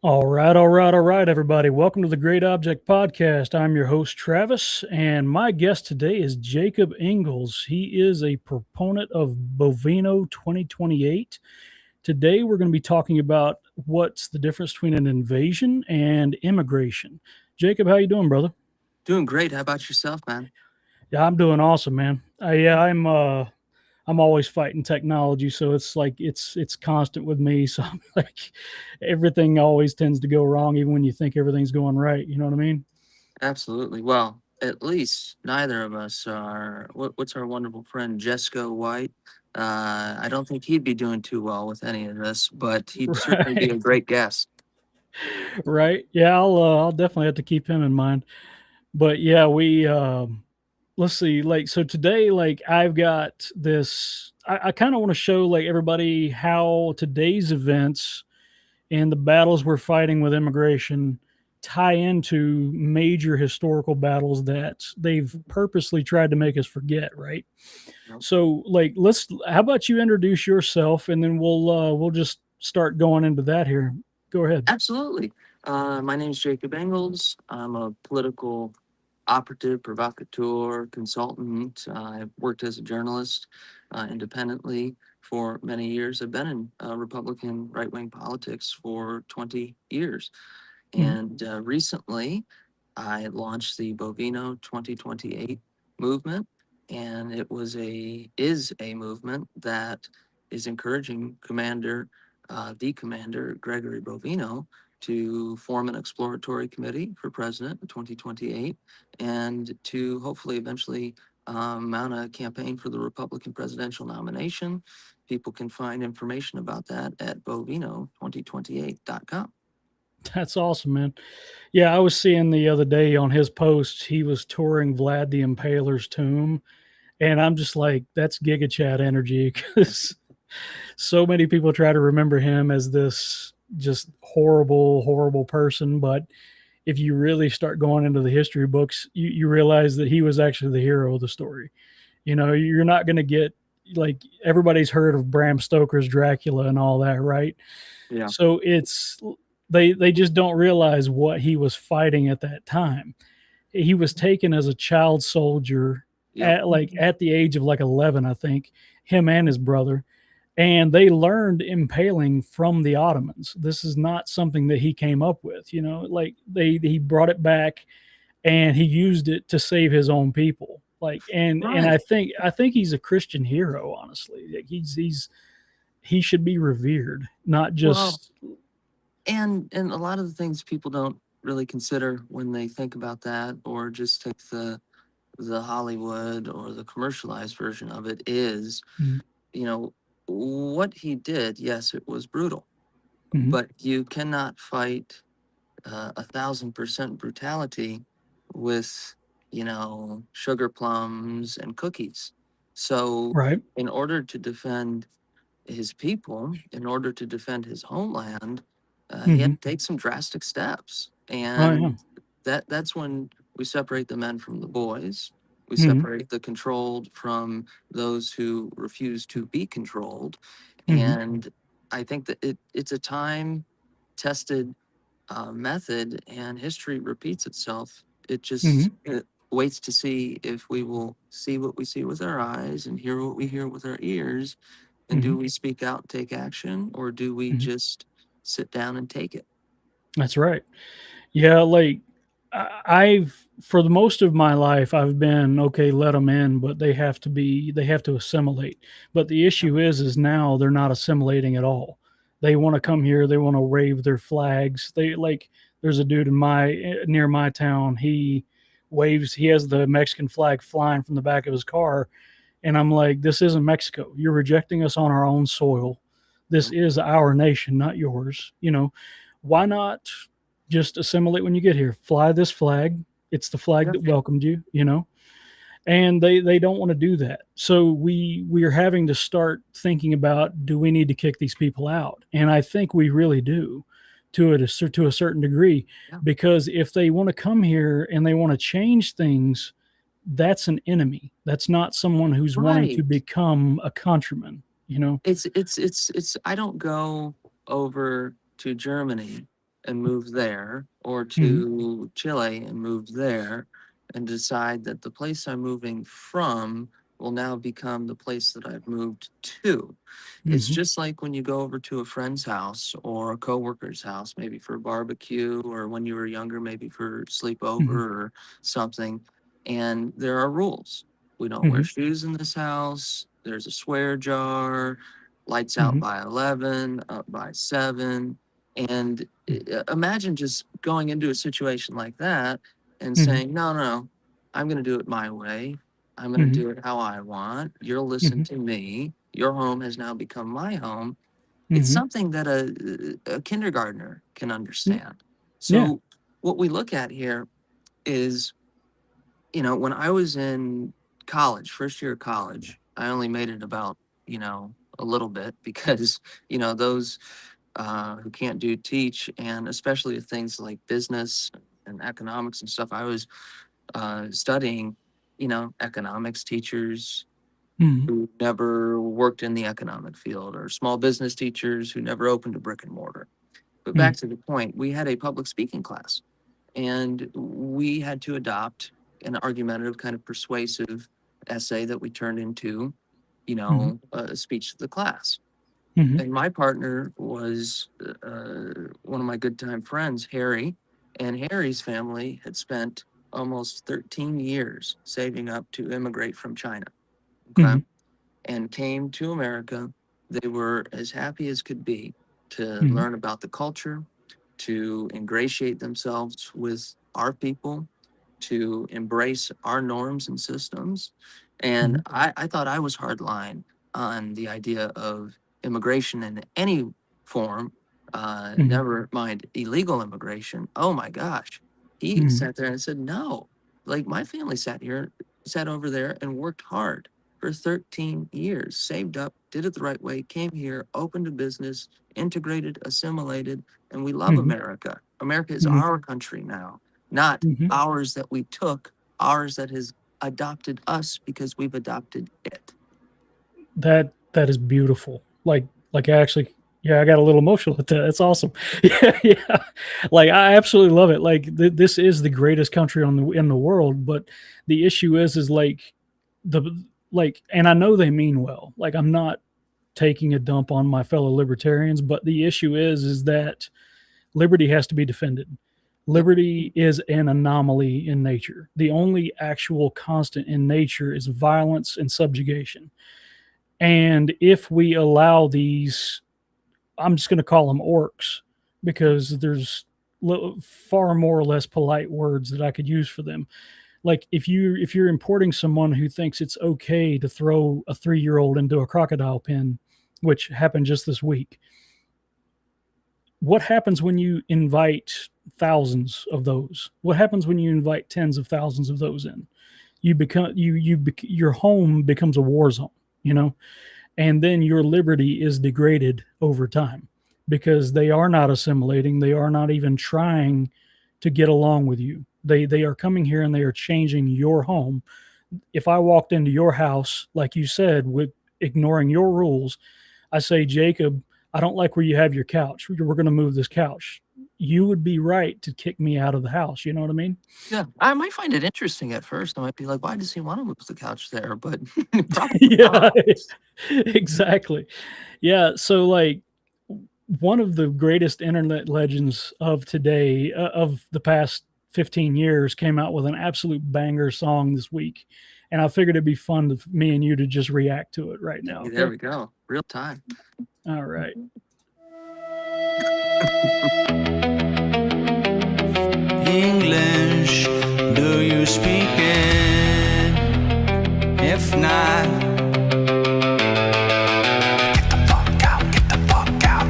All right, everybody. Welcome to the Great Object Podcast. I'm your host, Travis, and my guest today is Jacob Engels. He is a proponent of Bovino 2028. Today, we're going to be talking about what's the difference between an invasion and immigration. Jacob, how you doing, brother? Doing great. How about yourself, man? Yeah, I'm doing awesome, man. I'm always fighting technology, so it's like it's constant with me. So I'm like everything always tends to go wrong, even when you think everything's going right. You know what I mean? Absolutely. Well, at least neither of us are. What's our wonderful friend Jesco White? I don't think he'd be doing too well with any of this, but he'd certainly be Right, a great guest. right. Yeah, I'll definitely have to keep him in mind. But yeah, we let's see. Like so today, like I've got this. I kind of want to show like everybody how today's events and the battles we're fighting with immigration tie into major historical battles that they've purposely tried to make us forget, right? You So like let's how about you introduce yourself and then we'll just start going into that here. Go ahead. Absolutely. My name's Jacob Engels. I'm a political operative, provocateur, consultant. I've worked as a journalist independently for many years. I've been in Republican right wing politics for 20 years. Mhm. And recently, I launched the Bovino 2028 movement, and it is a movement that is encouraging the commander Gregory Bovino, to form an exploratory committee for president in 2028, and to hopefully eventually mount a campaign for the Republican presidential nomination. People can find information about that at bovino2028.com. That's awesome, man. Yeah, I was seeing the other day on his post, he was touring Vlad the Impaler's tomb. And I'm just like, that's Giga Chad energy because so many people try to remember him as this just horrible, horrible person. But if you really start going into the history books, you realize that he was actually the hero of the story. You know, you're not going to get like everybody's heard of Bram Stoker's Dracula and all that, right? Yeah. So it's they just don't realize what he was fighting at that time. He was taken as a child soldier Yep. at the age of like 11, I think, him and his brother, and they learned impaling from the Ottomans. This is not something that he came up with, you know, like he brought it back and he used it to save his own people. Like and Right. I think he's a Christian hero, honestly. Like he should be revered, not Well, just and a lot of the things people don't really consider when they think about that, or just take the Hollywood or the commercialized version of it, is, mm, you know, what he did. Yes, it was brutal, mhm. but you cannot fight 1,000% brutality with, sugar plums and cookies. So, Right. in order to defend his people, in order to defend his homeland, he had Hmm. to take some drastic steps. Oh yeah. And that's when we separate the men from the boys. We Hmm. separate the controlled from those who refuse to be controlled. Hmm. And I think that it's a time tested method, and history repeats itself. It just Hmm. waits to see if we will see what we see with our eyes and hear what we hear with our ears. And Hmm. do we speak out, take action, or do we Hmm. just sit down and take it? That's right. Yeah, like I've for the most of my life I've been okay, let them in, but they have to assimilate. But the Yep. issue is now they're not assimilating at all. They want to come here, they want to wave their flags. They like there's a dude in my near my town, he has the Mexican flag flying from the back of his car and I'm like this isn't Mexico. You're rejecting us on our own soil. This Yep. is our nation, not yours, you know. Why not just assimilate when you get here. Fly this flag. It's the flag Yep. that welcomed you, you know. And they don't want to do that. So we are having to start thinking about do we need to kick these people out? And I think we really do to a certain degree Yep. because if they want to come here and they want to change things, that's an enemy. That's not someone who's wanting to Right. become a countryman, you know. It's I don't go over to Germany and move there, or Mhm. to Chile and move there, and decide that the place I'm moving from will now become the place that I've moved to. It's Mhm. just like when you go over to a friend's house or a coworker's house, maybe for a barbecue, or when you were younger, maybe for sleepover Mhm. or something. And there are rules. We don't wear Mhm. shoes in this house. There's a swear jar, lights out Mhm. by 11, up by 7. And Mhm. imagine just going into a situation like that and Mhm. saying, no, no, I'm going to do it my way. I'm going to Mhm. do it how I want. You'll listen Mhm. to me. Your home has now become my home. It's Mhm. something that a kindergartner can Mm. understand. Yeah. So, what we look at here is, when I was in college, first year of college, I only made it about, a little bit because, those who can't do teach, and especially with things like business and economics and stuff, I was studying, economics teachers Mhm. who never worked in the economic field, or small business teachers who never opened a brick and mortar. But back Mhm. to the point, we had a public speaking class, and we had to adopt an argumentative, kind of persuasive essay that we turned into, Mhm. a speech to the class. Mhm. And my partner was one of my good time friends, Harry, and Harry's family had spent almost 13 years saving up to immigrate from China. Okay. Mhm. And came to America. They were as happy as could be to Mhm. learn about the culture, to ingratiate themselves with our people, to embrace our norms and systems. And Mhm. I thought I was hardline on the idea of immigration in any form, Mhm. never mind illegal immigration. Oh my gosh. He Mhm. sat there and said, no, like my family sat over there and worked hard for 13 years, saved up, did it the right way, came here, opened a business, integrated, assimilated, and we love Mhm. America. America is Mhm. our country now, not Mhm. ours that we took, ours that has adopted us because we've adopted it. That is beautiful. Like actually, yeah, I got a little emotional with that. That's awesome. Yeah, yeah. Like I absolutely love it. Like this is the greatest country in the world, but the issue is like the and I know they mean well. Like I'm not taking a dump on my fellow libertarians, but the issue is that liberty has to be defended. Yep. Liberty is an anomaly in nature. The only actual constant in nature is violence and subjugation. And if we allow these, I'm just going to call them orcs because there's far more or less polite words that I could use for them. Like if you're importing someone who thinks it's okay to throw a 3-year-old into a crocodile pen, which happened just this week, what happens when you invite thousands of those? What happens when you invite tens of thousands of those in? Your home becomes a war zone, you know, and then your liberty is degraded over time because they are not assimilating. They are not even trying to get along with you. They are coming here and they are changing your home. If I walked into your house, like you said, with ignoring your rules, I say, Jacob, I don't like where you have your couch. We're going to move this couch. You would be right to kick me out of the house. You know what I mean? Yeah, I might find it interesting at first. I might be like, why does he want to move the couch there? But probably Yeah, not. exactly. Yeah. So, like, one of the greatest internet legends of today, of the past 15 years, came out with an absolute banger song this week. And I figured it'd be fun for me and you to just react to it right now. Hey, there Okay. we go. Real time. All right. English, do you speak it? If not, get the fuck out, get the fuck out.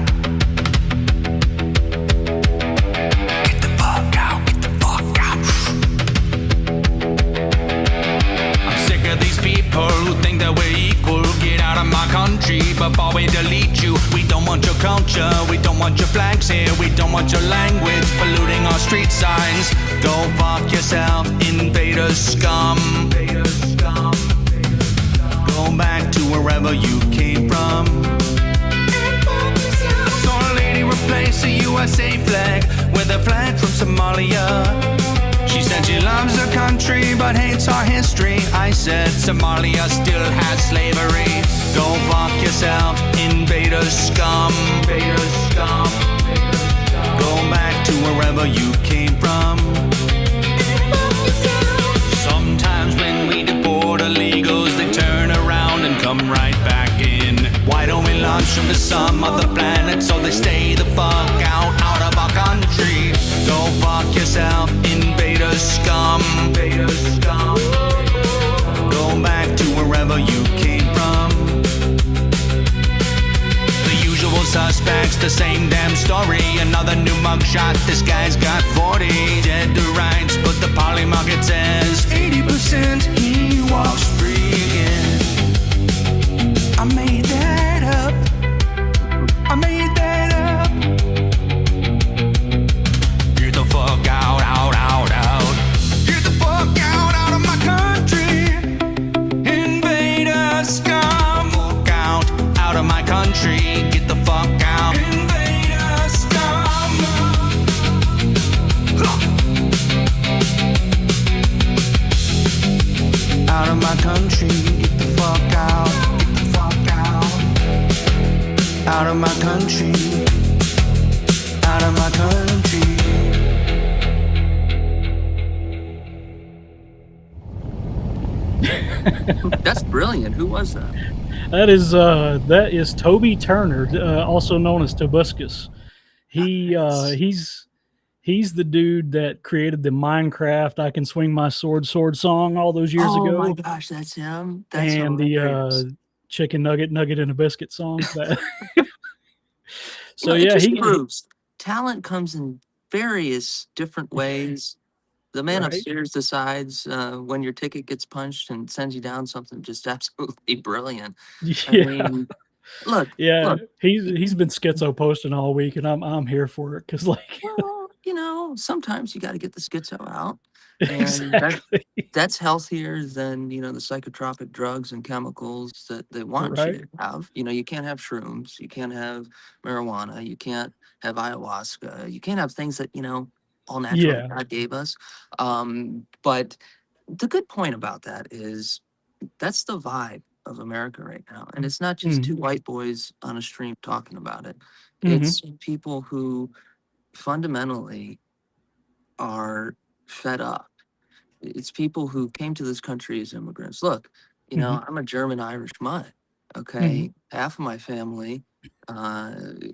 Get the fuck out, get the fuck out. I'm sick of these people who think that we're equal. Get out of my country before we delete you. We don't want your culture, we don't want your flags here, we don't want your language polluting our street signs. Go fuck yourself, invader scum. Go back to wherever you came from. So lady, misplace a USA flag with a flag from Somalia. She said she loves her country but hates our history. I said Somalia still has slavery. Go fuck yourself, invader scum. Invader scum. Go back to wherever you came from. Sometimes when we deport illegals, they turn around and come right back in. Why don't we launch them to some other planet so they stay the fuck out of our country? Go fuck yourself, invader scum. Invader scum. Go back to wherever you came from. The usual suspects, the same damn story. Another new mugshot, this guy's got 40. Dead to rights, but the poly market says 80% he walks free again. I made that up. I made that up. Get the fuck out, out, out, out. Get the fuck out of my country. Invader scum. Fuck out of my country. Get the fuck out. Invader scum. Out of my country. Get the fuck out. Get the fuck out. Out of my country. Out of my country. That's brilliant. Who was that? That is Toby Turner, also known as Tobuscus. He's the dude that created the Minecraft "I Can Swing My Sword" song all those years ago. Oh my gosh, that's him. That's and hilarious. the chicken nugget in a biscuit song. So it yeah, just he proves talent comes in various different ways. The man Right. upstairs decides when your ticket gets punched and sends you down something just absolutely brilliant. I yeah. mean, look, Yeah, look. he's been schizo posting all week, and I'm here for it because like Well, sometimes you got to get the schizo out, and exactly that's healthier than the psychotropic drugs and chemicals that they want you right. to have. You can't have shrooms, you can't have marijuana, you can't have ayahuasca, you can't have things that all natural that Yeah. God gave us. But the good point about that is that's the vibe of America right now, and it's not just two Mhm. white boys on a stream talking about it. Mhm. It's people who fundamentally are fed up. It's people who came to this country as immigrants. Look, Mhm. I'm a German Irish mutt. Okay, Mhm. half of my family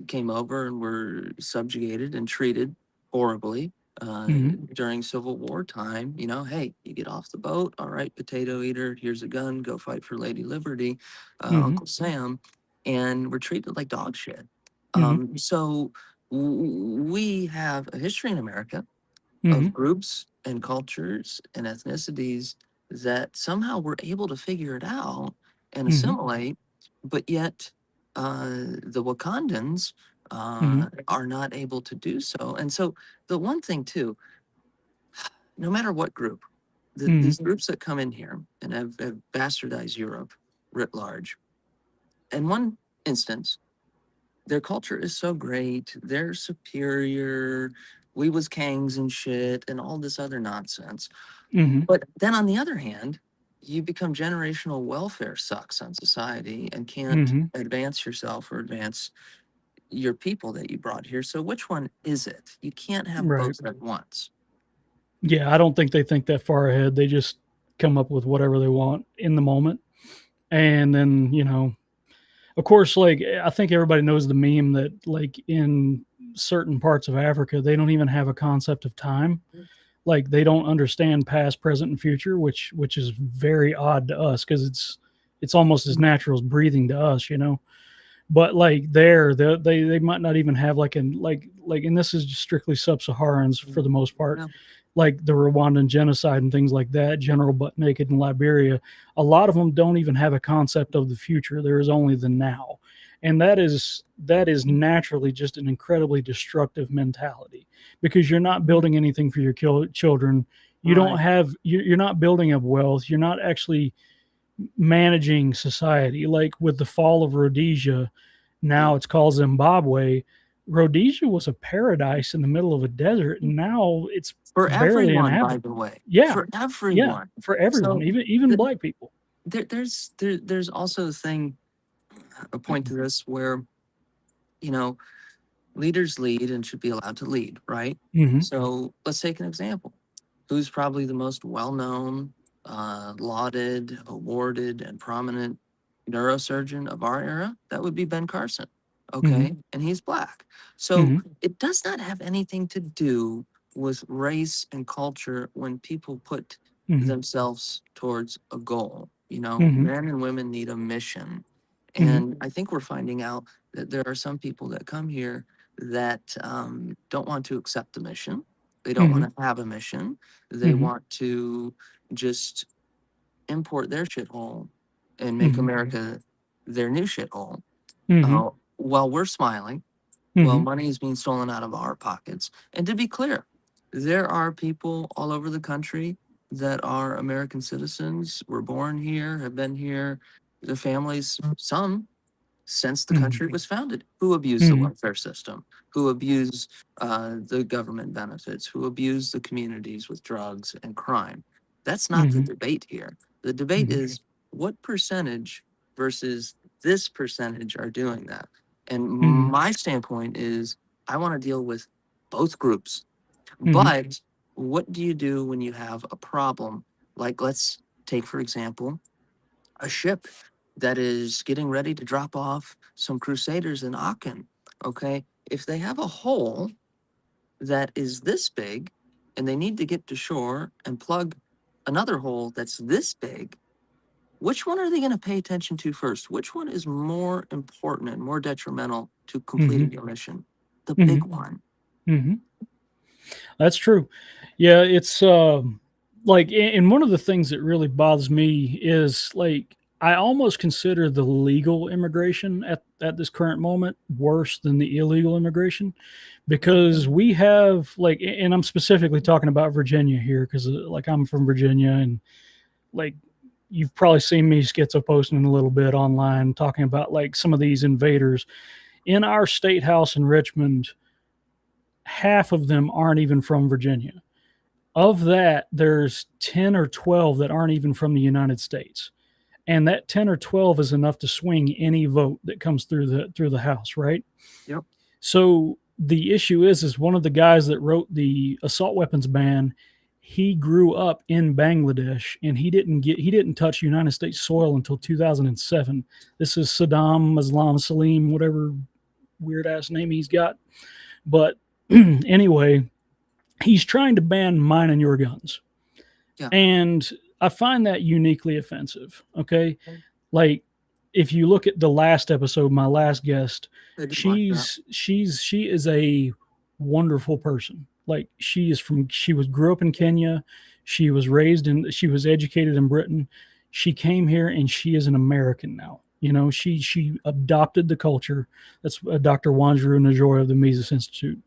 came over and were subjugated and treated horribly Mhm. during Civil War time. Hey, you get off the boat, all right, potato eater. Here's a gun. Go fight for Lady Liberty, Mhm. Uncle Sam, and we're treated like dog shit. Mhm. So we have a history in America of Mhm. groups and cultures and ethnicities that somehow were able to figure it out and Mhm. assimilate, but yet the Wakandans Mhm. are not able to do so. And so the one thing too, no matter what group, these Mhm. groups that come in here and have bastardized Europe writ large, in one instance, their culture is so great, they're superior, we was kangs and shit and all this other nonsense. Mhm. But then on the other hand, you become generational welfare sucks on society and can't Mhm. advance yourself or advance your people that you brought here. So which one is it? You can't have Right. both at once. Yeah, I don't think they think that far ahead. They just come up with whatever they want in the moment, and then of course, like I think everybody knows the meme that like in certain parts of Africa, they don't even have a concept of time. Like they don't understand past, present, and future, which is very odd to us because it's almost as natural as breathing to us. But like there, they might not even have like and this is just strictly sub-Saharans for the most part, Yeah. like the Rwandan genocide and things like that, general butt naked in Liberia. A lot of them don't even have a concept of the future. There is only the now. And that is naturally just an incredibly destructive mentality because you're not building anything for your children. You don't Right. have you're not building up wealth. You're not actually managing society. Like with the fall of Rhodesia, now it's called Zimbabwe. Rhodesia was a paradise in the middle of a desert, and now it's For barely everyone, by inhabited. the way. Yeah, For yeah, everyone. for everyone, So even th- black people. there's also a point to this where, you know, leaders lead and should be allowed to lead, right? Hmm. So let's take an example. Who's probably the most well-known, lauded, awarded, and prominent neurosurgeon of our era? That would be Ben Carson. Hmm. Okay. And he's black. So Hmm. it does not have anything to do with race and culture when people put Hmm. themselves towards a goal. Hmm. Men and women need a mission. Hmm. And I think we're finding out that there are some people that come here that don't want to accept the mission. They don't want Hmm. to have a mission. They Hmm. want to just import their shithole and make Hmm. America their new shithole. Hmm. While we're smiling, while Hmm. money is being stolen out of our pockets. And to be clear, there are people all over the country that are American citizens, were born here, have been here, their families, some since the Hmm. country was founded, who abuse the Hmm. welfare system, who abuse the government benefits, who abuse the communities with drugs and crime. That's not the Hmm. debate here. The debate Hmm. is what percentage versus this percentage are doing that. And Hmm. my standpoint is I want to deal with both groups. Hmm. But what do you do when you have a problem? Like, let's take, for example, a ship that is getting ready to drop off some crusaders in Aachen. Okay. If they have a hole that is this big and they need to get to shore and plug another hole that's this big, which one are they going to pay attention to first? Which one is more important and more detrimental to Hmm. completing your mission? The Hmm. big one. Hmm. That's true. Yeah, it's like, and one of the things that really bothers me is like I almost consider the legal immigration at this current moment worse than the illegal immigration, because we have like, and I'm specifically talking about Virginia here because like I'm from Virginia, and like you've probably seen me schizo posting a little bit online talking about like some of these invaders in our state house in Richmond. Half of them aren't even from Virginia. Of that, there's 10 or 12 that aren't even from the United States. And that 10 or 12 is enough to swing any vote that comes through the House, right? Yep. So the issue is one of the guys that wrote the assault weapons ban, he grew up in Bangladesh, and he didn't touch United States soil until 2007. This is Saddam Islam Salim, whatever weird ass name he's got. But anyway, he's trying to ban mine and your guns. Yeah. And I find that uniquely offensive. Okay. Like, if you look at the last episode, my last guest, I did watch that. she is a wonderful person. Like, she was grew up in Kenya. She was educated in Britain. She came here and she is an American now. She adopted the culture. That's Dr. Wanjiru Najoya of the Mises Institute.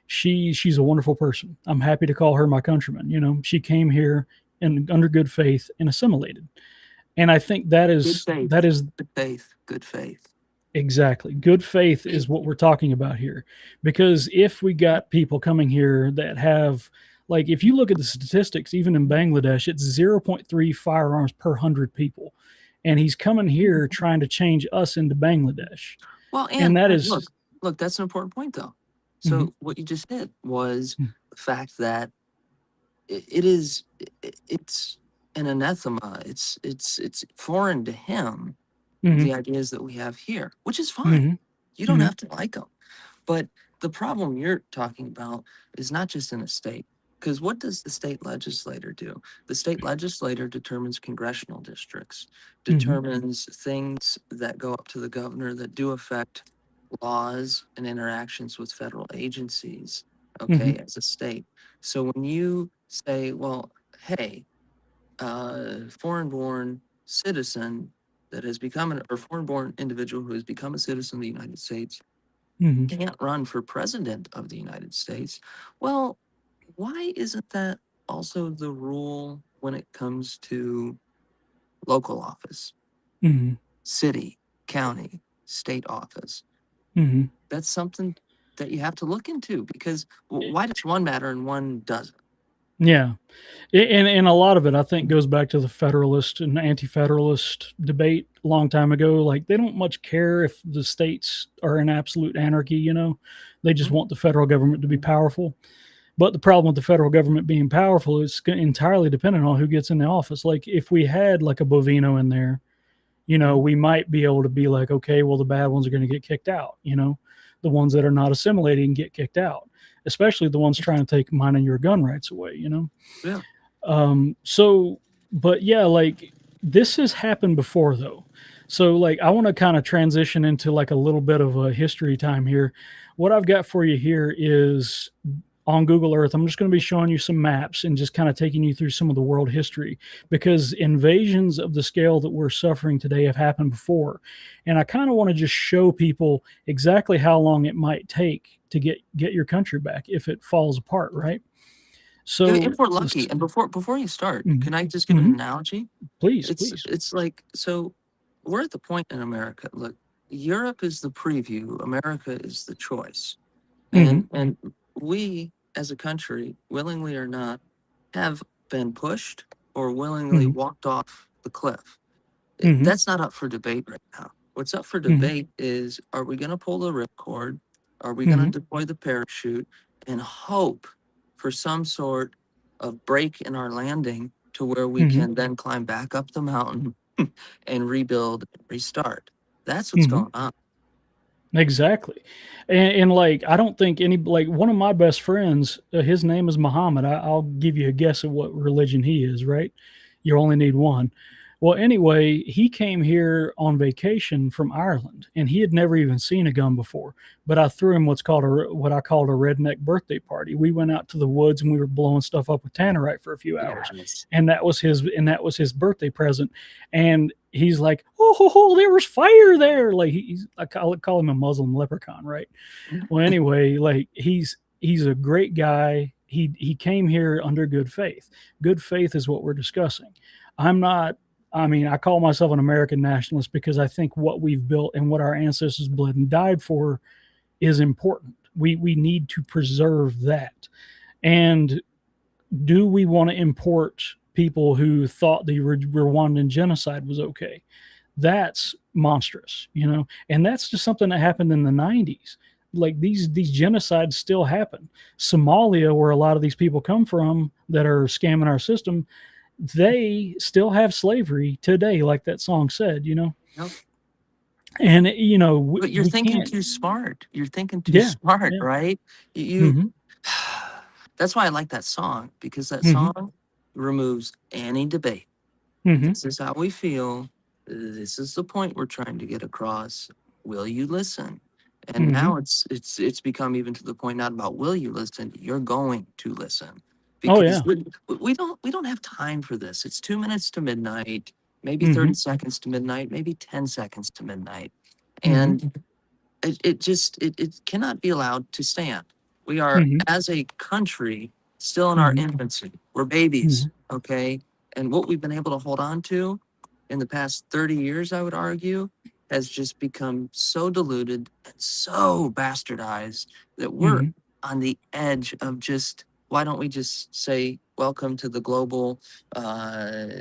She's a wonderful person. I'm happy to call her my countryman. She came here and under good faith and assimilated. And I think Good faith. that is Good faith. Good faith. exactly good faith is what we're talking about here. Because if we got people coming here that have, like, if you look at the statistics, even in Bangladesh, it's 0.3 firearms per 100 people. And he's coming here trying to change us into Bangladesh. Well, And that and is, look, that's an important point, though. mhm, So what you just hit was mhm, the fact that it's an anathema. It's foreign to him, mhm, the ideas that we have here, which is fine. mhm, You don't mhm, have to like them. But the problem you're talking about is not just in a state. Because what does the state legislator do? The state legislator determines congressional districts, mhm, determines things that go up to the governor that do affect laws and interactions with federal agencies, okay, mhm, as a state. So when you say, well, hey, foreign born citizen that has become or foreign born individual who has become a citizen of the United States mhm, can't run for president of the United States. Well, why isn't that also the rule when it comes to local office, mhm, city, county, state office? mhm, That's something that you have to look into, because why does one matter and one doesn't? Yeah. And a lot of it, I think, goes back to the Federalist and Anti-Federalist debate a long time ago. Like, they don't much care if the states are in absolute anarchy, you know? They just want the federal government to be powerful. But the problem with the federal government being powerful is entirely dependent on who gets in the office. Like, if we had like a Bovino in there, you know, we might be able to be like, okay, well, the bad ones are going to get kicked out, you know? The ones that are not assimilating get kicked out, especially the ones trying to take mine and your gun rights away, you know? Yeah. So, but yeah, like, this has happened before though. So like, I want to kind of transition into like a little bit of a history time here. What I've got for you here is on Google Earth. I'm just going to be showing you some maps and just kind of taking you through some of the world history, because invasions of the scale that we're suffering today have happened before. And I kind of want to just show people exactly how long it might take to get your country back if it falls apart, right? So If we're lucky, and before you start, Mhm. can I just give an Mhm. analogy? Please, It's please. it's like, so we're at the point in America. Look, Europe is the preview, America is the choice. Mhm. And we as a country, willingly or not, have been pushed or willingly Mhm. walked off the cliff. Mhm. That's not up for debate right now. What's up for Mhm. debate is, are we going to pull the ripcord? Are we going Mhm. to deploy the parachute and hope for some sort of break in our landing to where we Mhm. can then climb back up the mountain and rebuild and restart? That's what's Mhm. going on. Exactly. And like, I don't think any, like, one of my best friends, his name is Muhammad. I'll give you a guess of what religion he is, right? You only need one. Well, anyway, he came here on vacation from Ireland, and he had never even seen a gun before. But I threw him what I called a redneck birthday party. We went out to the woods and we were blowing stuff up with tannerite for a few hours, Yes. and that was his birthday present. And he's like, "Oh, there was fire there!" Like, I call him a Muslim leprechaun, right? Well, anyway, like, he's a great guy. He came here under good faith. Good faith is what we're discussing. I'm not. I mean, I call myself an American nationalist because I think what we've built and what our ancestors bled and died for is important. We need to preserve that. And do we want to import people who thought the Rwandan genocide was okay? That's monstrous, you know. And that's just something that happened in the 90s. Like, these genocides still happen. Somalia, where a lot of these people come from that are scamming our system, they still have slavery today, like that song said, you know. Yep. And you know, But you're we thinking can't. too smart. You're thinking too Yeah, smart, yeah. right? You Mm-hmm. that's why I like that song, because that Mm-hmm. song removes any debate. Mm-hmm. This is how we feel. This is the point we're trying to get across. Will you listen? And Mm-hmm. now it's become even to the point, not about will you listen, you're going to listen. Oh Because yeah. we don't have time for this. It's 2 minutes to midnight, maybe Mm-hmm. 30 seconds to midnight, maybe 10 seconds to midnight. Mm-hmm. And it cannot be allowed to stand. We are, Mm-hmm. as a country, still in our Mm-hmm. infancy. We're babies, Mm-hmm. okay? And what we've been able to hold on to in the past 30 years, I would argue, has just become so diluted and so bastardized that we're Mm-hmm. on the edge of just, why don't we just say welcome to the global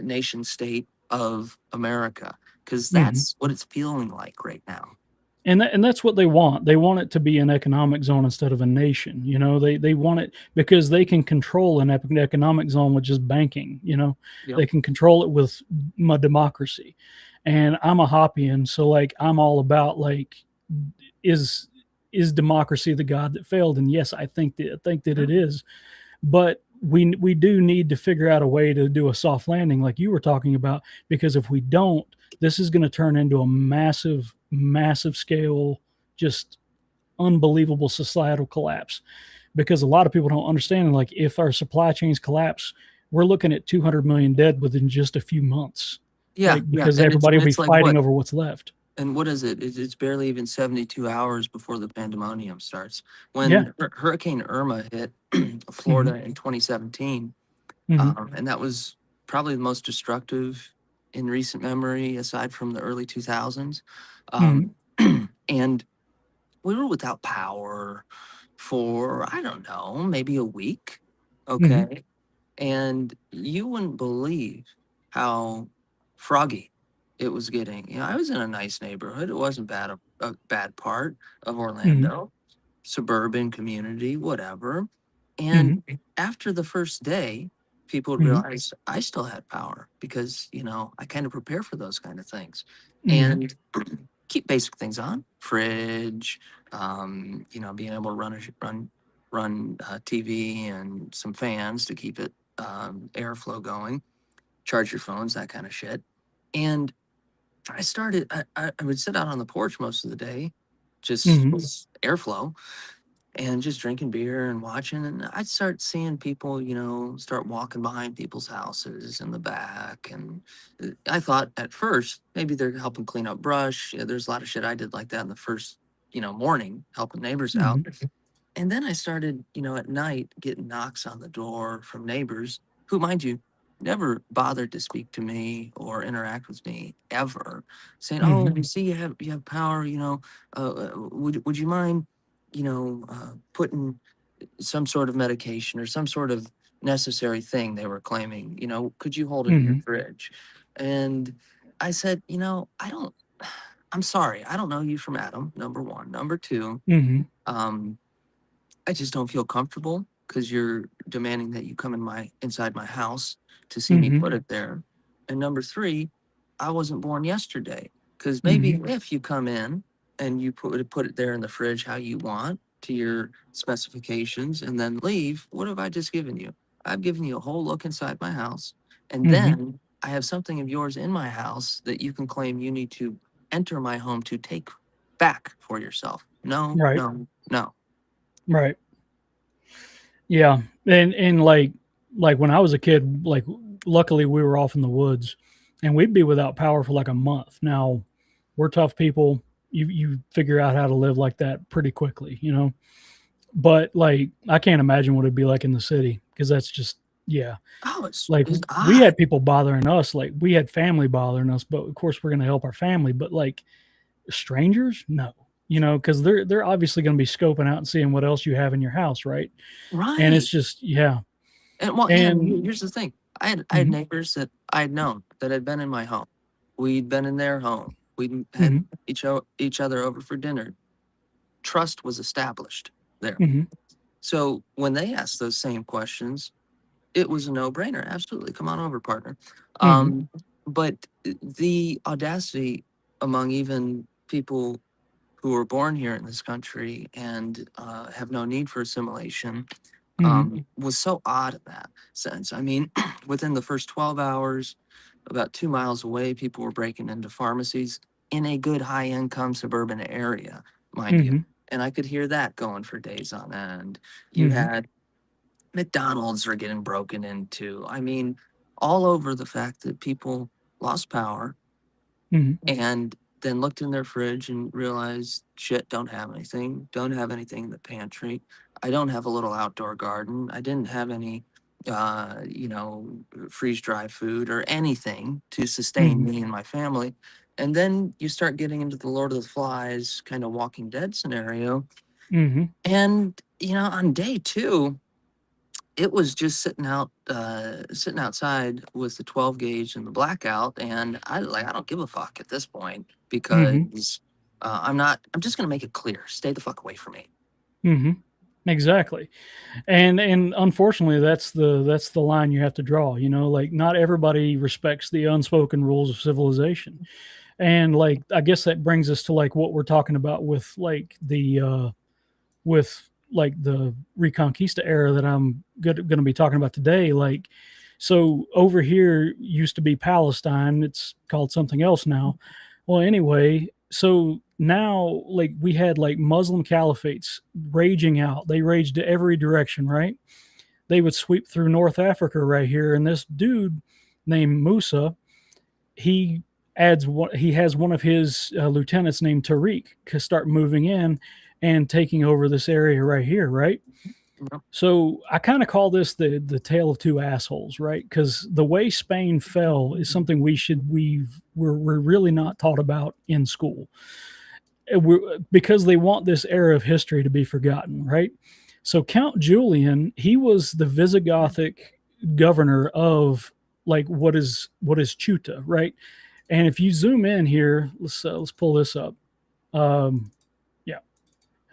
nation state of America? Because Mm-hmm. that's what it's feeling like right now. And that's what they want. They want it to be an economic zone instead of a nation. You know, they want it because they can control an economic zone with just banking. You know, Yep. they can control it with democracy. And I'm a Hoppian, so like, I'm all about, like, is is democracy the god that failed? And yes, I think that it is. But we do need to figure out a way to do a soft landing, like you were talking about, because if we don't, this is going to turn into a massive scale, just unbelievable societal collapse. Because a lot of people don't understand, like, if our supply chains collapse, we're looking at 200 million dead within just a few months, Yeah, like, yeah, because everybody will be it's like fighting what? over what's left. And what is it? It's barely even 72 hours before the pandemonium starts. Yeah. When Hurricane Irma hit Mm-hmm. Florida in 2017, Mm-hmm. and that was probably the most destructive in recent memory, aside from the early 2000s. Mm-hmm. And we were without power for, I don't know, maybe a week. Mm-hmm. Okay. And you wouldn't believe how froggy it was getting. You know, I was in a nice neighborhood. It wasn't a bad part of Mm-hmm. Orlando, suburban community, whatever. Mm-hmm. And after the first day, people would Mm-hmm. realize I still had power because, you know, I kind of prepare for those kind of things Mm-hmm. and keep basic things on, fridge, you know, being able to run TV and some fans to keep it airflow going, charge your phones, that kind of shit. And I would sit out on the porch most of the day, just Mm-hmm. airflow, and just drinking beer and watching. And I'd start seeing people, you know, start walking behind people's houses in the back. And I thought at first maybe they're helping clean up brush. Yeah, there's a lot of shit I did like that in the first, you know, morning, helping neighbors out. Mm-hmm. And then I started, you know, at night getting knocks on the door from neighbors who, mind you, never bothered to speak to me or interact with me ever, saying, "Oh, Mm-hmm. we see you have power. You know, would you mind, you know, putting some sort of medication or some sort of necessary thing they were claiming? You know, could you hold it in your Mm-hmm. fridge?" And I said, you know, I don't. I'm sorry, I don't know you from Adam. Number one, number two. Mm-hmm. Um, I just don't feel comfortable because you're demanding that you come inside my house to see me Mm-hmm. put it there. And number three, I wasn't born yesterday. Because maybe Mm-hmm. if you come in and you put it there in the fridge how you want to your specifications and then leave, what have I just given you? I've given you a whole look inside my house. And Mm-hmm. then I have something of yours in my house that you can claim you need to enter my home to take back for yourself. No, Right. no, no. Right. Yeah. And like when I was a kid, like luckily we were off in the woods and we'd be without power for like a month. Now we're tough people. You figure out how to live like that pretty quickly, you know. But like I can't imagine what it'd be like in the city because that's just yeah. Oh, Like it's we odd. had people bothering us, like we had family bothering us, but of course we're gonna help our family. But like strangers, no, you know, because they're obviously gonna be scoping out and seeing what else you have in your house, right? And it's Right. just yeah, And well, yeah, and and here's the thing. I had mhm, neighbors that I had known that had been in my home. We'd been in their home. We had mhm, each other over for dinner. Trust was established there. mhm, So when they asked those same questions, it was a no-brainer. Absolutely. Come on over, partner. mhm, Um, but the audacity among even people who were born here in this country and have no need for assimilation mhm, was so odd in that sense. I mean, within the first 12 hours, about 2 miles away, people were breaking into pharmacies in a good high income suburban area, mind you. mhm, And I could hear that going for days on end. You mhm, had McDonald's were getting broken into. I mean, all over the fact that people lost power mhm, and then looked in their fridge and realized, shit, don't have anything in the pantry. I don't have a little outdoor garden. I didn't have any, you know, freeze dry food or anything to sustain mhm, me and my family. And then you start getting into the Lord of the Flies kind of Walking Dead scenario. mhm, And, you know, on day two, it was just sitting outside with the 12 gauge and the blackout, and I don't give a fuck at this point mhm, because I'm just gonna make it clear, stay the fuck away from me. mhm. Exactly. And unfortunately that's the line you have to draw, you know, like not everybody respects the unspoken rules of civilization. And like I guess that brings us to like what we're talking about with like the Reconquista era that I'm going to be talking about today. Like, so over here used to be Palestine. It's called something else now. Well, anyway, so now like we had like Muslim caliphates raging out. They raged to every direction, right? They would sweep through North Africa right here, and this dude named Musa, he he has one of his lieutenants named Tariq to start moving in and taking over this area right here, right? Yep. So I kind of call this the tale of two assholes, right? Because the way Spain fell is something we're really not taught about in school. because they want this era of history to be forgotten, right? So Count Julian, he was the Visigothic governor of like what is Chuta, right? And if you zoom in here, let's pull this up. Yeah,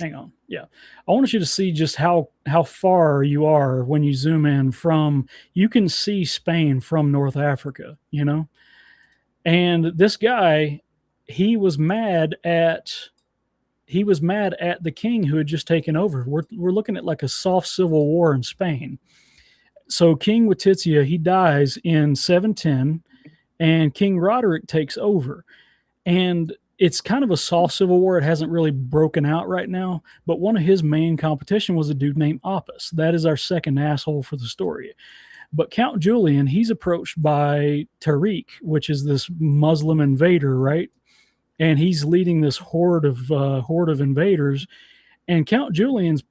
hang on. Yeah, I want you to see just how far you are when you zoom in from. You can see Spain from North Africa, you know. And this guy, he was mad at the king who had just taken over. We're looking at like a soft civil war in Spain. So King Wetizia, he dies in 710, and King Roderick takes over. And it's kind of a soft civil war. It hasn't really broken out right now, but one of his main competition was a dude named Oppas. That is our second asshole for the story. But Count Julian, he's approached by Tariq, which is this Muslim invader, right? And he's leading this horde of invaders. And Count Julian's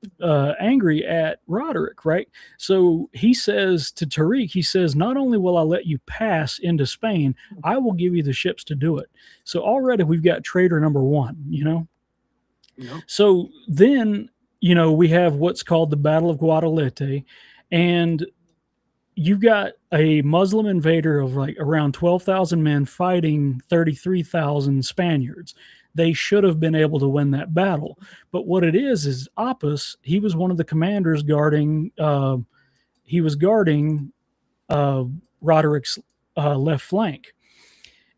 angry at Roderick, right? So he says to Tariq, he says, not only will I let you pass into Spain, I will give you the ships to do it. So already we've got traitor number one, you know? Yep. So then, you know, we have what's called the Battle of Guadalete, and you've got a Muslim invader of like around 12,000 men fighting 33,000 Spaniards. They should have been able to win that battle. But what it is Oppas, he was one of the commanders guarding, Roderick's left flank.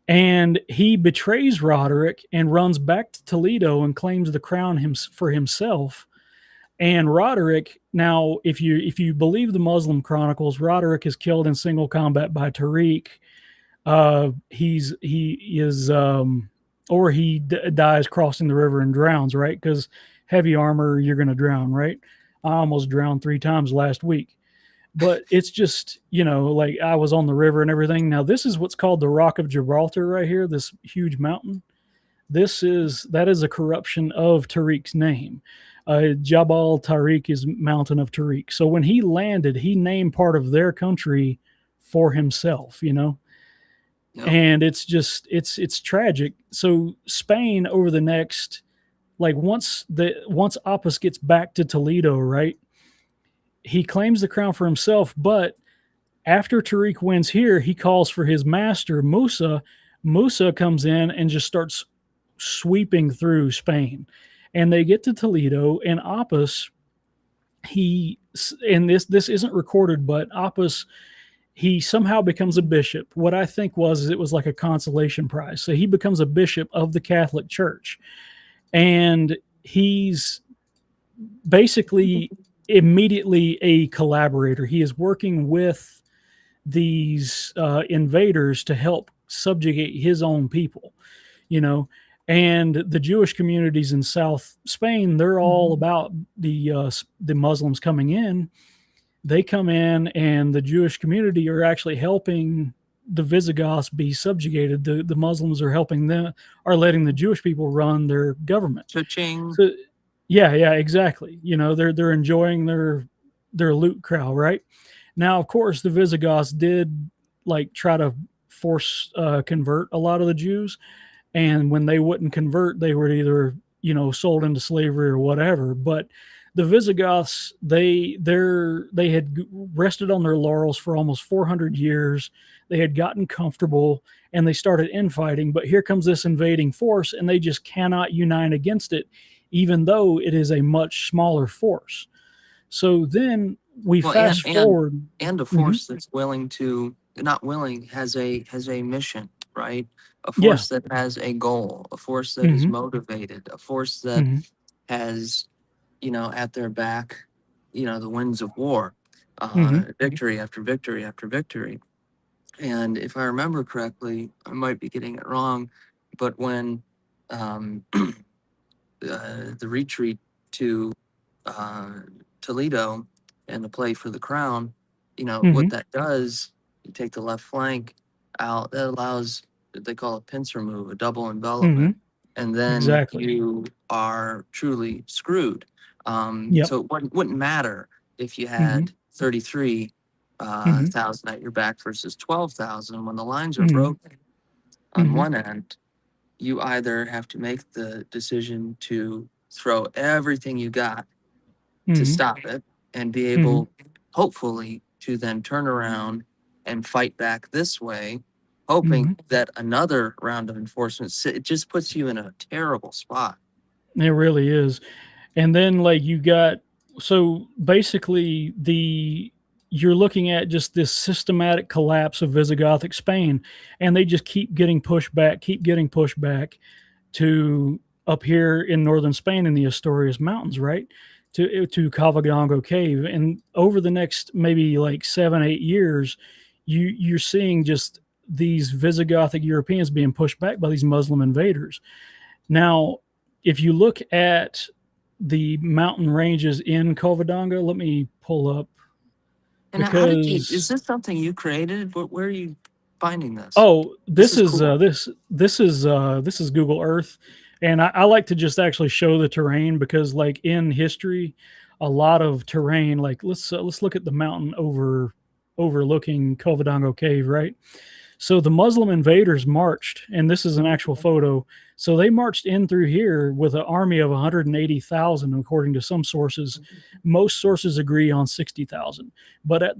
And he betrays Roderick and runs back to Toledo and claims the crown for himself. And Roderick, now, if you believe the Muslim chronicles, Roderick is killed in single combat by Tariq. He dies crossing the river and drowns, right? Because heavy armor, you're going to drown, right? I almost drowned 3 times last week. But it's just, you know, like I was on the river and everything. Now, this is what's called the Rock of Gibraltar right here, this huge mountain. That is a corruption of Tariq's name. Jabal Tariq is Mountain of Tariq. So when he landed, he named part of their country for himself, you know? Yep. And it's just, it's tragic. So Spain over the next, like once Oppas gets back to Toledo, right? He claims the crown for himself, but after Tariq wins here, he calls for his master, Musa. Musa comes in and just starts sweeping through Spain. And they get to Toledo, and Oppas, this isn't recorded, but Oppas, he somehow becomes a bishop. What I think it was like a consolation prize. So he becomes a bishop of the Catholic Church. And he's basically immediately a collaborator. He is working with these invaders to help subjugate his own people, you know. And the Jewish communities in South Spain, they're all about the Muslims coming in. They come in, and the Jewish community are actually helping the Visigoths be subjugated. The Muslims are letting the Jewish people run their government. Cha-ching. So, yeah, exactly. You know, they're enjoying their loot crowd, right? Now, of course, the Visigoths did like try to force convert a lot of the Jews. And when they wouldn't convert, they were either, you know, sold into slavery or whatever. But the Visigoths, they had rested on their laurels for almost 400 years. They had gotten comfortable, and they started infighting. But here comes this invading force, and they just cannot unite against it, even though it is a much smaller force. So then we fast forward, and a force that's has a mission, right? A force that has a goal, a force that is motivated, a force that has, you know, at their back, you know, the winds of war, victory after victory after victory. And if I remember correctly, I might be getting it wrong, but when the retreat to Toledo and the play for the crown, you know, what that does, you take the left flank out, that allows what they call a pincer move, a double envelopment, and then you are truly screwed. So it wouldn't matter if you had 33,000 at your back versus 12,000 when the lines are broken on one end. you either have to make the decision to throw everything you got to Mm-hmm. stop it and be Mm-hmm. able, hopefully, to then turn around and fight back this way, hoping Mm-hmm. that another round of enforcement, it just puts you in a terrible spot. It really is. And then like you got, so basically you're looking at just this systematic collapse of Visigothic Spain, and they just keep getting pushed back, to up here in northern Spain in the Asturias Mountains, right? To Covadonga Cave. And over the next maybe like 7-8 years, you're seeing just these Visigothic Europeans being pushed back by these Muslim invaders. Now, if you look at the mountain ranges in Covadonga, let me pull up And how did you, because is this something you created? Where are you finding this? oh, This this is is cool. this is Google Earth, and I like to just actually show the terrain because like in history, a lot of terrain like let's look at the mountain overlooking Covadonga Cave, right? So the Muslim invaders marched, and this is an actual photo. So they marched in through here with an army of 180,000, according to some sources. Most sources agree on 60,000. But at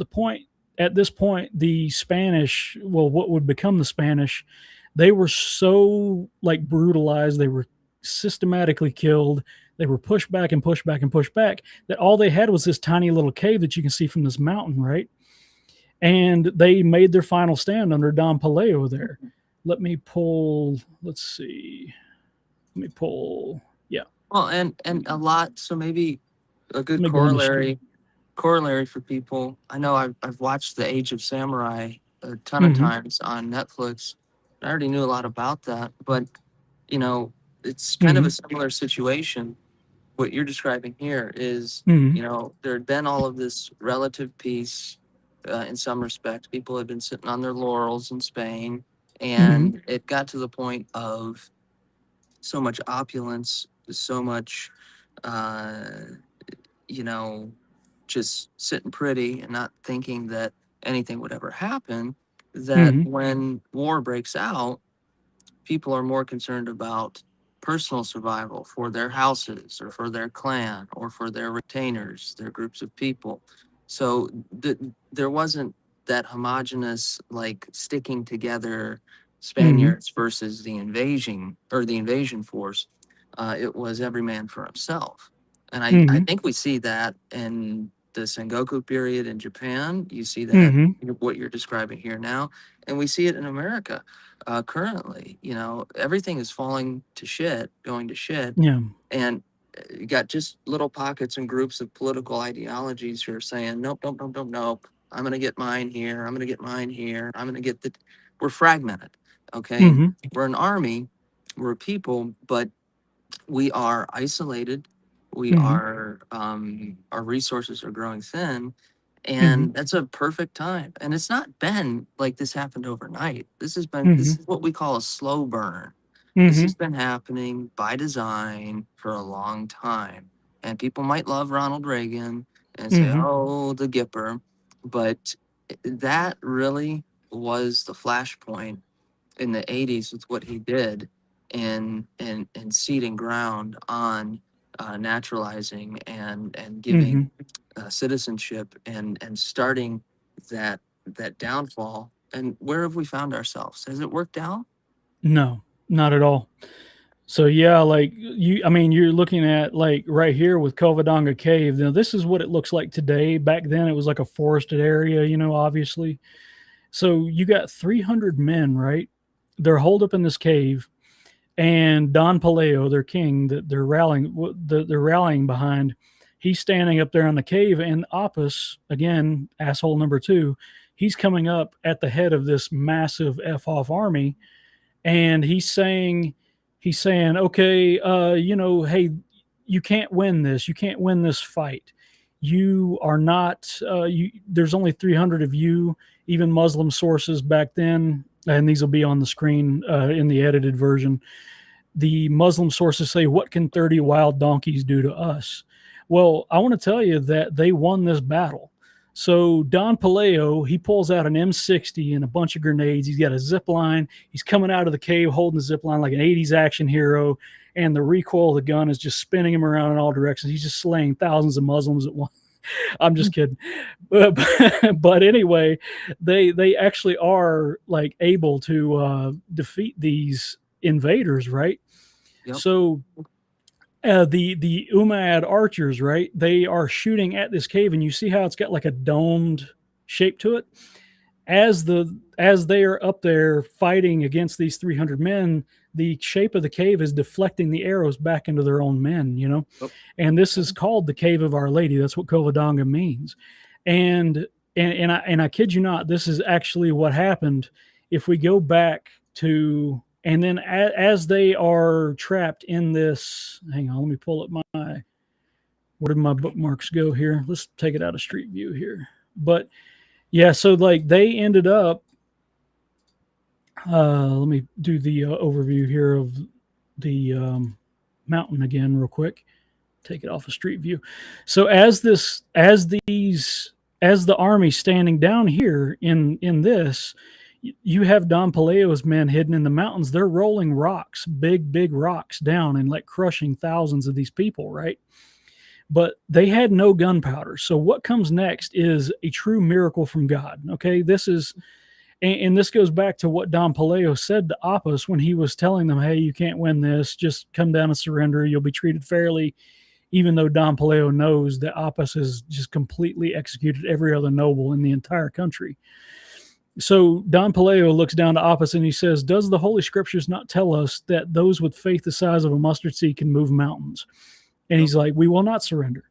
this point, the Spanish, well, what would become the Spanish, they were so like brutalized. They were systematically killed. They were pushed back and pushed back and pushed back that all they had was this tiny little cave that you can see from this mountain, right? And they made their final stand under Don Paleo there. Let me pull, let's see. Let me pull, yeah. Well, and a lot. So maybe a good Let me go on the screen. corollary for people. I know I've watched The Age of Samurai a ton of Mm-hmm. times on Netflix. I already knew a lot about that, but you know, it's kind of Mm-hmm. a similar situation. What you're describing here is, Mm-hmm. you know, there had been all of this relative peace in some respects. People had been sitting on their laurels in Spain, and Mm-hmm. it got to the point of so much opulence, so much, uh, you know, just sitting pretty and not thinking that anything would ever happen, that Mm-hmm. when war breaks out, people are more concerned about personal survival for their houses or for their clan or for their retainers, their groups of people. So there wasn't that homogenous, like sticking together Mm-hmm. Spaniards versus the invasion force. It was every man for himself. And I Mm-hmm. think we see that in the Sengoku period in Japan. You see that Mm-hmm. what you're describing here now, and we see it in America currently. You know, everything is falling to shit, going to shit, Yeah. and you got just little pockets and groups of political ideologies who are saying, nope, nope, nope, nope, nope. I'm going to get mine here. I'm going to get mine here. I'm going to get the. We're fragmented. Okay. Mm-hmm. We're an army. We're a people, but we are isolated. We Mm-hmm. are, our resources are growing thin. Mm-hmm. And that's a perfect time. And it's not been like this happened overnight. This Mm-hmm. is what we call a slow burn. This Mm-hmm. has been happening by design for a long time. And people might love Ronald Reagan and say, Mm-hmm. oh, the Gipper. But that really was the flashpoint in the 80s with what he did in seeding ground on naturalizing and Mm-hmm. giving citizenship and starting that downfall. And where have we found ourselves? Has it worked out? No, not at all. So yeah, like I mean, you're looking at like right here with Covadonga Cave. Now this is what it looks like today. Back then it was like a forested area, obviously. So you got 300 men, right? They're holed up in this cave, and Don Paleo, their king, that they're rallying behind. He's standing up there in the cave, and Apis, again, asshole number two, he's coming up at the head of this massive f off army, and he's saying, okay, hey, you can't win this. You can't win this fight. You are not. There's only 300 of you. Even Muslim sources back then, and these will be on the screen in the edited version. The Muslim sources say, "What can 30 wild donkeys do to us?" Well, I want to tell you that they won this battle. So Don Paleo, he pulls out an M60 and a bunch of grenades. He's got a zip line. He's coming out of the cave holding the zip line like an 80s action hero. And the recoil of the gun is just spinning him around in all directions. He's just slaying thousands of Muslims at once. I'm just kidding. But anyway, they actually are like able to defeat these invaders, right? Yep. So the Umayyad archers, right? They are shooting at this cave, and you see how it's got like a domed shape to it. As they are up there fighting against these 300 men, the shape of the cave is deflecting the arrows back into their own men, you know. Oh. And this is called the Cave of Our Lady. That's what Covadonga means. And I kid you not, this is actually what happened. If we go back to, and then as they are trapped in this, hang on, let me pull up my, where did my bookmarks go here? Let's take it out of Street View here. But yeah, so like they ended up, let me do the overview here of the mountain again real quick. Take it off of Street View. So as the army standing down here in this, you have Don Paleo's men hidden in the mountains. They're rolling rocks, big rocks down and like crushing thousands of these people, right? But they had no gunpowder. So what comes next is a true miracle from God. Okay, this is, and this goes back to what Don Paleo said to Appas when he was telling them, hey, you can't win this. Just come down and surrender. You'll be treated fairly. Even though Don Paleo knows that Appas has just completely executed every other noble in the entire country. So Don Paleo looks down to Appas and he says, does the Holy Scriptures not tell us that those with faith the size of a mustard seed can move mountains? And he's like, we will not surrender.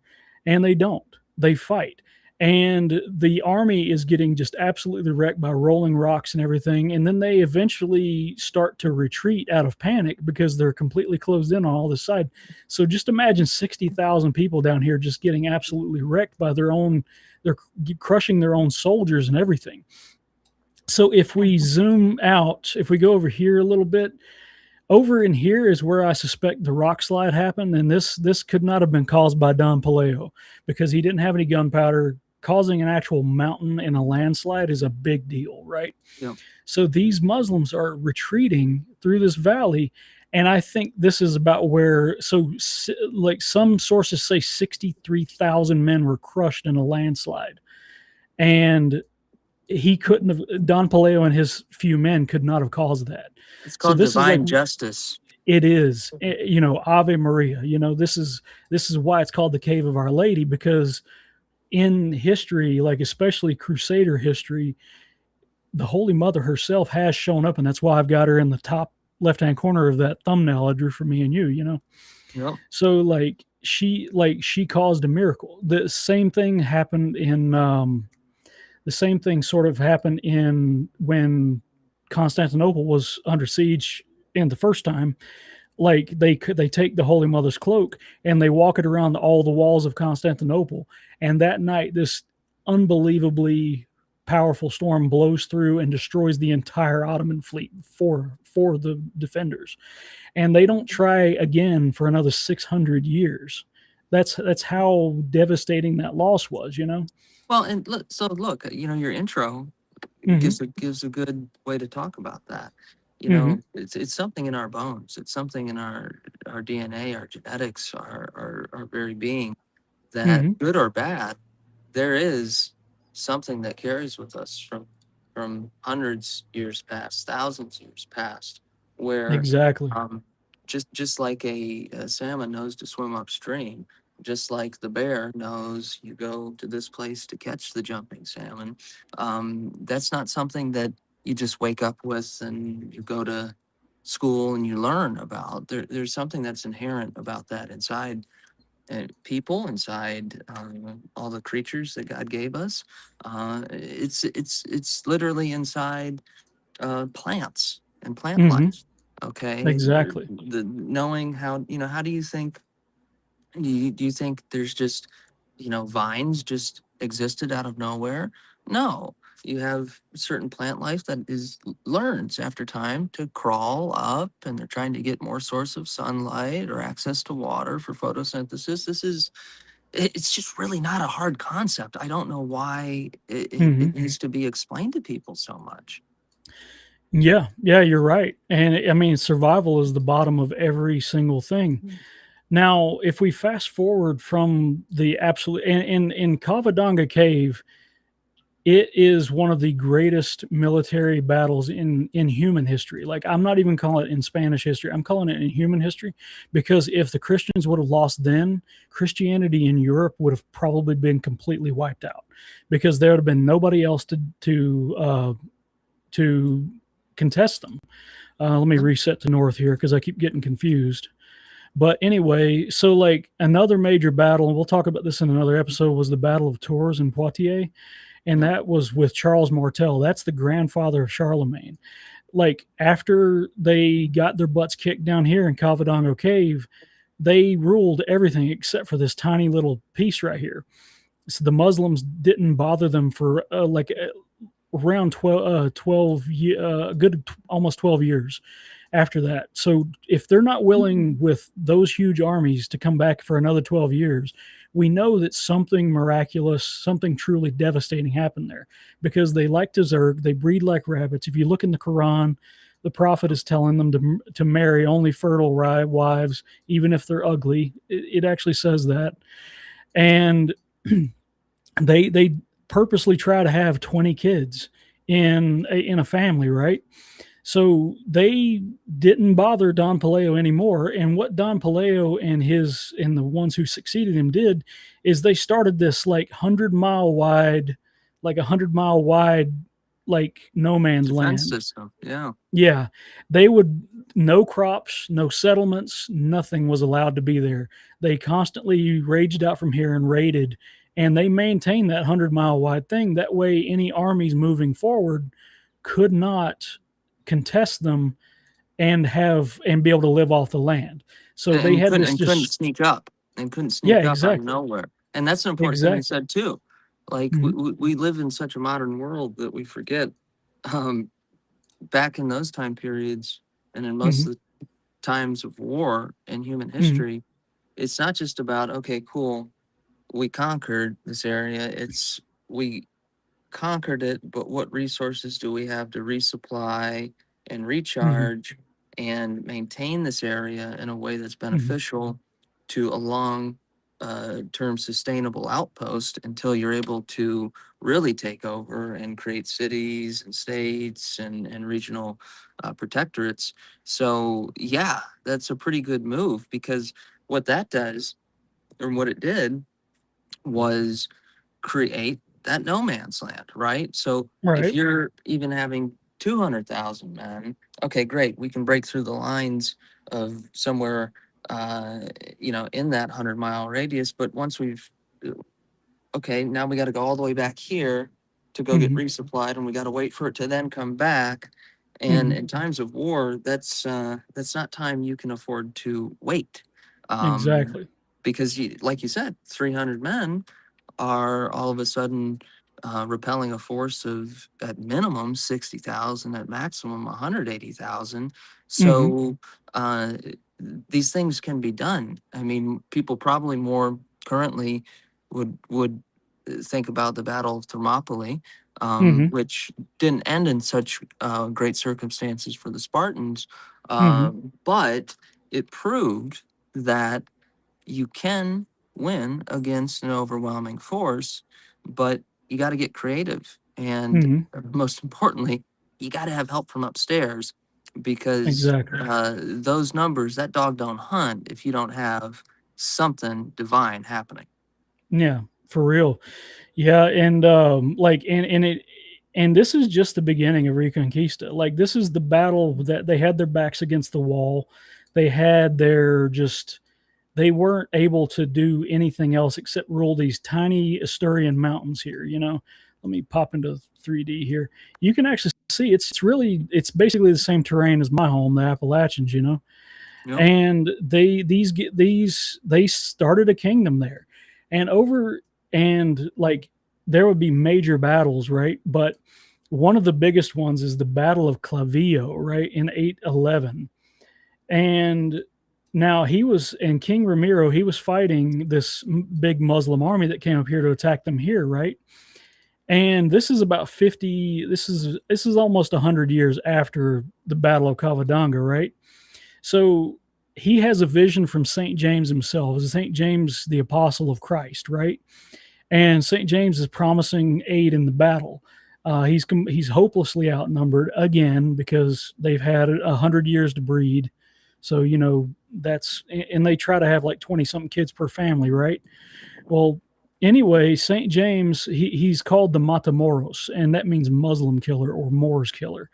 And they don't. They fight. And the army is getting just absolutely wrecked by rolling rocks and everything. And then they eventually start to retreat out of panic because they're completely closed in on all this side. So just imagine 60,000 people down here just getting absolutely wrecked by they're crushing their own soldiers and everything. So if we zoom out, if we go over here a little bit, over in here is where I suspect the rock slide happened, and this could not have been caused by Don Paleo because he didn't have any gunpowder. Causing an actual mountain in a landslide is a big deal, right? Yeah. So these Muslims are retreating through this valley, and I think this is about where, so like some sources say 63,000 men were crushed in a landslide, and he couldn't have, Don Paleo and his few men could not have caused that. It's called divine justice. It is, you know, Ave Maria. You know, this is why it's called the Cave of Our Lady, because in history, like especially Crusader history, the Holy Mother herself has shown up, and that's why I've got her in the top left-hand corner of that thumbnail I drew for me and you. You know, yep. So like she caused a miracle. The same thing happened in. The same thing sort of happened in when Constantinople was under siege in the first time. Like they take the Holy Mother's cloak and they walk it around all the walls of Constantinople. And that night, this unbelievably powerful storm blows through and destroys the entire Ottoman fleet for the defenders. And they don't try again for another 600 years. That's how devastating that loss was, you know? Well, and look, you know, your intro gives a good way to talk about that. You know, it's something in our bones. It's something in our DNA, our genetics, our very being, that good or bad, there is something that carries with us from hundreds years past, thousands years past, where exactly. Just like a salmon knows to swim upstream, just like the bear knows you go to this place to catch the jumping salmon. That's not something that you just wake up with and you go to school and you learn about. There's something that's inherent about that inside people, inside all the creatures that God gave us. It's literally inside plants and plant life. Okay, exactly. The knowing how, you know, how do you think? Do you think there's just, you know, vines just existed out of nowhere? No, you have certain plant life that learns after time to crawl up, and they're trying to get more source of sunlight or access to water for photosynthesis. it's just really not a hard concept. I don't know why Hmm. it needs to be explained to people so much. Yeah, yeah, you're right. And I mean, survival is the bottom of every single thing. Now, if we fast forward from the absolute in Covadonga Cave, it is one of the greatest military battles in human history. Like, I'm not even calling it in Spanish history. I'm calling it in human history, because if the Christians would have lost then, Christianity in Europe would have probably been completely wiped out, because there would have been nobody else to contest them. Let me reset to north here because I keep getting confused. But anyway, so like another major battle, and we'll talk about this in another episode, was the Battle of Tours in Poitiers, and Yep. that was with Charles Martel. That's the grandfather of Charlemagne. Like, after they got their butts kicked down here in Covadonga Cave, they ruled everything except for this tiny little piece right here. So the Muslims didn't bother them for around 12 good almost 12 years after that. So if they're not willing with those huge armies to come back for another 12 years, we know that something miraculous, something truly devastating happened there, because they like to zerg, they breed like rabbits. If you look in the Quran, the prophet is telling them to marry only fertile wives, even if they're ugly. It actually says that. And they purposely try to have 20 kids in a family, right? So they didn't bother Don Paleo anymore. And what Don Paleo and the ones who succeeded him did is they started this like 100-mile wide, like 100-mile wide, like no man's Defense land. system. Yeah. Yeah, they would, no crops, no settlements, nothing was allowed to be there. They constantly raged out from here and raided, and they maintained that 100-mile wide thing. That way, any armies moving forward could not contest them and be able to live off the land. So they And had this couldn't just sneak up and couldn't yeah, sneak up out of exactly, nowhere. And that's an important thing you exactly. said too. Like Mhm, we live in such a modern world that we forget. Um, Back in those time periods, and in most mhm, of the times of war in human mhm, history, it's not just about, okay, cool, we conquered this area. It's we conquered it, but what resources do we have to resupply and mhm, recharge and maintain this area in a way that's mhm, beneficial to a long term sustainable outpost until you're able to really take over and create cities and states and regional protectorates. So, yeah, that's a pretty good move, because what that does, or what it did, was create that no man's land, right? So if right. you're even having 200,000 men, okay, great. We can break through the lines of somewhere, uh, in that 100-mile radius. But once we've, okay, now we got to go all the way back here to go get Mhm, resupplied, and we got to wait for it to then come back. And mhm, in times of war, that's not time you can afford to wait, um, exactly. because like you said, 300 men are all of a sudden repelling a force of at minimum 60,000, at maximum 180,000. Mhm, So uh, these things can be done. I mean, people probably more currently would think about the Battle of Thermopylae, mhm, which didn't end in such great circumstances for the Spartans, mhm, but it proved that you can win against an overwhelming force, but you got to get creative. And mhm, most importantly, you got to have help from upstairs, because exactly. those numbers, that dog don't hunt if you don't have something divine happening. Yeah, for real. Yeah, and like and this is just the beginning of Reconquista. Like, this is the battle that they had their backs against the wall. They had their just they weren't able to do anything else except rule these tiny Asturian mountains here, you know. Let me pop into 3D here. You can actually see it's basically the same terrain as my home, the Appalachians, you know. Yep. And they started a kingdom there, and over and like there would be major battles, right? But one of the biggest ones is the Battle of Clavio, right, in 811. And Now he was, and King Ramiro, he was fighting this big Muslim army that came up here to attack them here, right? And this is about 50. This is almost 100 years after the Battle of Covadonga, right? So he has a vision from Saint James himself. Saint James, the apostle of Christ, right? And Saint James is promising aid in the battle. He's hopelessly outnumbered again because they've had 100 years to breed. So that's, and they try to have like 20 something kids per family, right? Well, anyway, Saint James, he's called the Matamoros, and that means Muslim killer or Moors killer.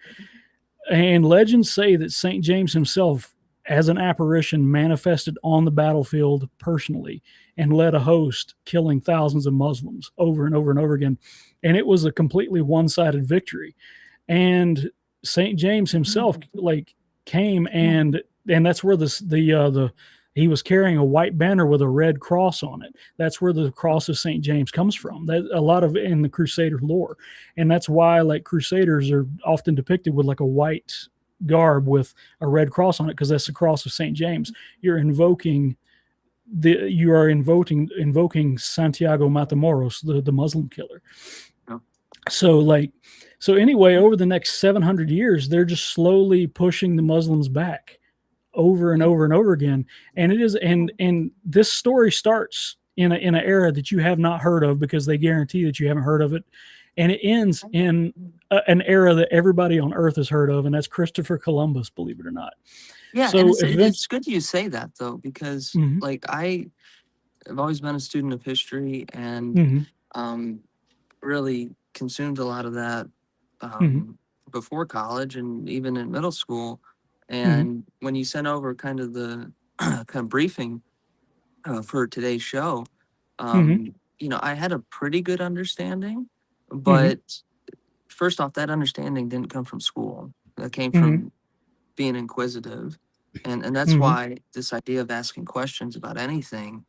And legends say that Saint James himself, as an apparition, manifested on the battlefield personally and led a host, killing thousands of Muslims over and over and over again. And it was a completely one-sided victory. And Saint James himself came, and that's where he was carrying a white banner with a red cross on it. That's where the cross of St. James comes from. That a lot of in the Crusader lore. And that's why Crusaders are often depicted with a white garb with a red cross on it, because that's the cross of St. James. You are invoking Santiago Matamoros, the Muslim killer. Oh. So anyway, over the next 700 years, they're just slowly pushing the Muslims back over and over and over again. And it is, and this story starts in an era that you have not heard of, because they guarantee that you haven't heard of it. And it ends in an era that everybody on earth has heard of, and that's Christopher Columbus, believe it or not. Yeah, So and it's good you say that, though, because Mhm. I've always been a student of history and Mhm. really consumed a lot of that before college and even in middle school. And when you sent over kind of the kind of briefing for today's show, I had a pretty good understanding, but first off, that understanding didn't come from school. That came from being inquisitive. And that's why this idea of asking questions about anything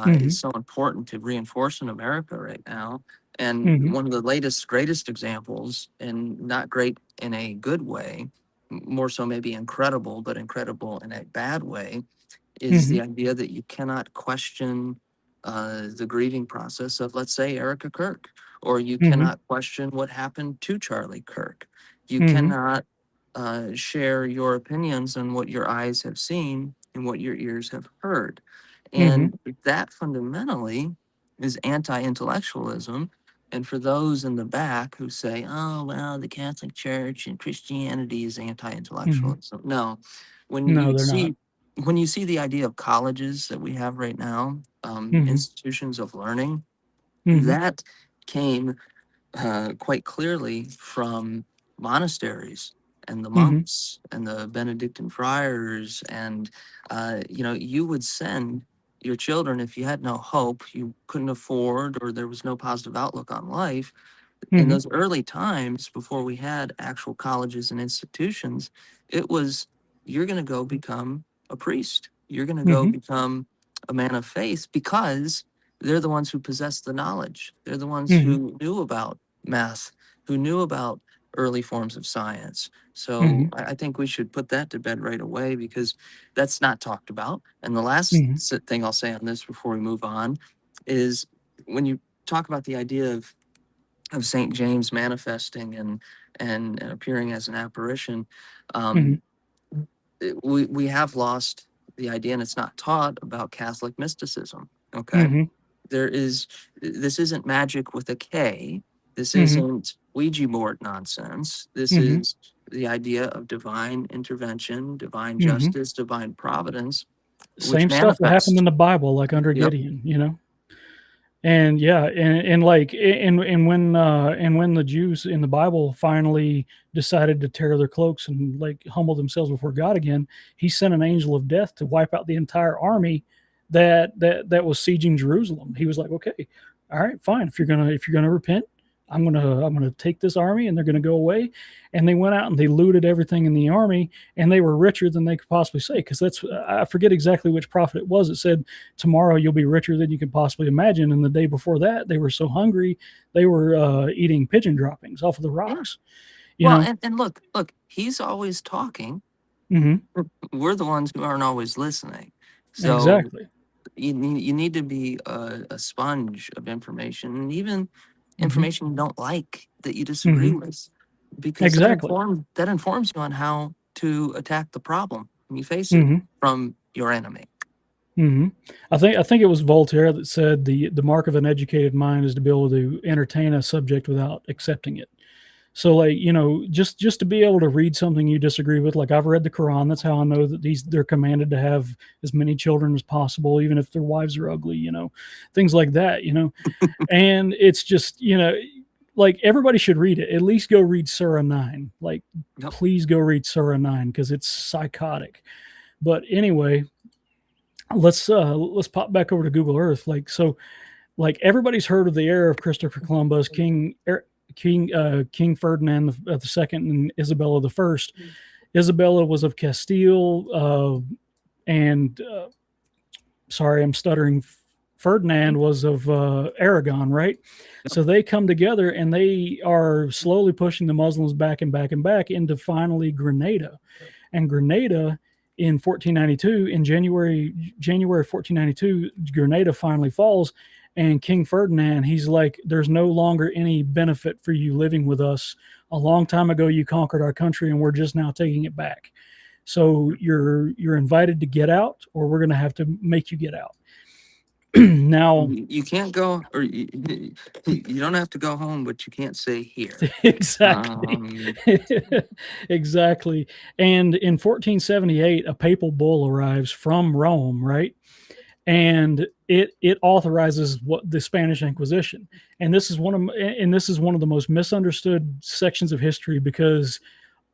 is so important to reinforce in America right now. And one of the greatest examples, and not great in a good way, more so maybe incredible, but incredible in a bad way, is the idea that you cannot question the grieving process of, let's say, Erica Kirk, or you cannot question what happened to Charlie Kirk. You cannot share your opinions on what your eyes have seen and what your ears have heard. And that fundamentally is anti-intellectualism. And for those in the back who say, oh, well, the Catholic Church and Christianity is anti-intellectualism. No, when No, you they're see not. when you see the idea of colleges that we have right now, institutions of learning, that came quite clearly from monasteries and the monks and the Benedictine friars. And, you would send your children, if you had no hope, you couldn't afford, or there was no positive outlook on life. In those early times, before we had actual colleges and institutions, it was, you're going to go become a priest. You're going to go become a man of faith, because they're the ones who possess the knowledge. They're the ones who knew about math, who knew about early forms of science. So I think we should put that to bed right away, because that's not talked about. And the last thing I'll say on this before we move on is, when you talk about the idea of St. James manifesting and appearing as an apparition, we have lost the idea, and it's not taught, about Catholic mysticism. Okay, this isn't magic with a K. This isn't Ouija board nonsense. This is the idea of divine intervention, divine justice, divine providence, which Same stuff that happened in manifests. the Bible, like under Yep. Gideon. And yeah, and when the Jews in the Bible finally decided to tear their cloaks and humble themselves before God again, he sent an angel of death to wipe out the entire army that was sieging Jerusalem. He was like, okay, all right, fine. If you're gonna repent, I'm gonna take this army and they're gonna go away. And they went out and they looted everything in the army, and they were richer than they could possibly say. Because I forget exactly which prophet it was. It said, tomorrow you'll be richer than you can possibly imagine. And the day before that, they were so hungry they were eating pigeon droppings off of the rocks. And look, he's always talking. We're the ones who aren't always listening. So Exactly. you need to be a sponge of information, and even Hmm. information you don't like that you disagree Hmm. with, because Exactly. that informs you on how to attack the problem when you face it Hmm. from your enemy. Hmm. I think it was Voltaire that said the mark of an educated mind is to be able to entertain a subject without accepting it. So, like, just to be able to read something you disagree with, like I've read the Quran. That's how I know that they're commanded to have as many children as possible, even if their wives are ugly. Things like that. And it's just, like, everybody should read it. At least go read Surah 9. Like, Yep. please go read Surah 9 because it's psychotic. But anyway, let's pop back over to Google Earth. Like everybody's heard of the era of Christopher Columbus, King Ferdinand the Second, and Isabella the First. Isabella was of Castile, and sorry, I'm stuttering. Ferdinand was of Aragon, right? So they come together and they are slowly pushing the Muslims back and back and back into finally Grenada. And Grenada in 1492, in January 1492, Grenada finally falls. And King Ferdinand, he's like, there's no longer any benefit for you living with us. A long time ago, you conquered our country, and we're just now taking it back. So you're invited to get out, or we're going to have to make you get out. Now, You can't go, or you don't have to go home, but you can't stay here. exactly. Exactly. And in 1478, a papal bull arrives from Rome, right? And it authorizes what the Spanish Inquisition. And this is one of the most misunderstood sections of history, because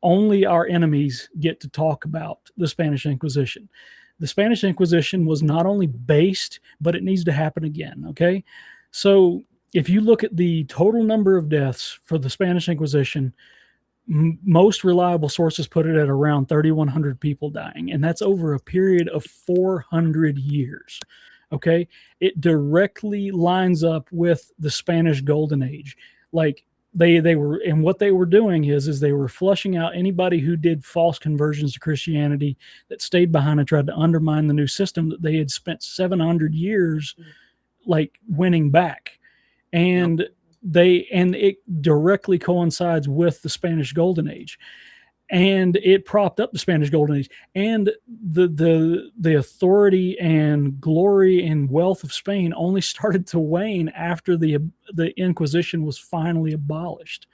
only our enemies get to talk about the Spanish Inquisition. The Spanish Inquisition was not only based, but it needs to happen again. Okay. So if you look at the total number of deaths for the Spanish Inquisition, most reliable sources put it at around 3,100 people dying. And that's over a period of 400 years. Okay. It directly lines up with the Spanish Golden Age. Like, they were, and what they were doing is they were flushing out anybody who did false conversions to Christianity, that stayed behind and tried to undermine the new system that they had spent 700 years like winning back. And it directly coincides with the Spanish Golden Age, and it propped up the Spanish Golden Age, and the authority and glory and wealth of Spain only started to wane after the Inquisition was finally abolished.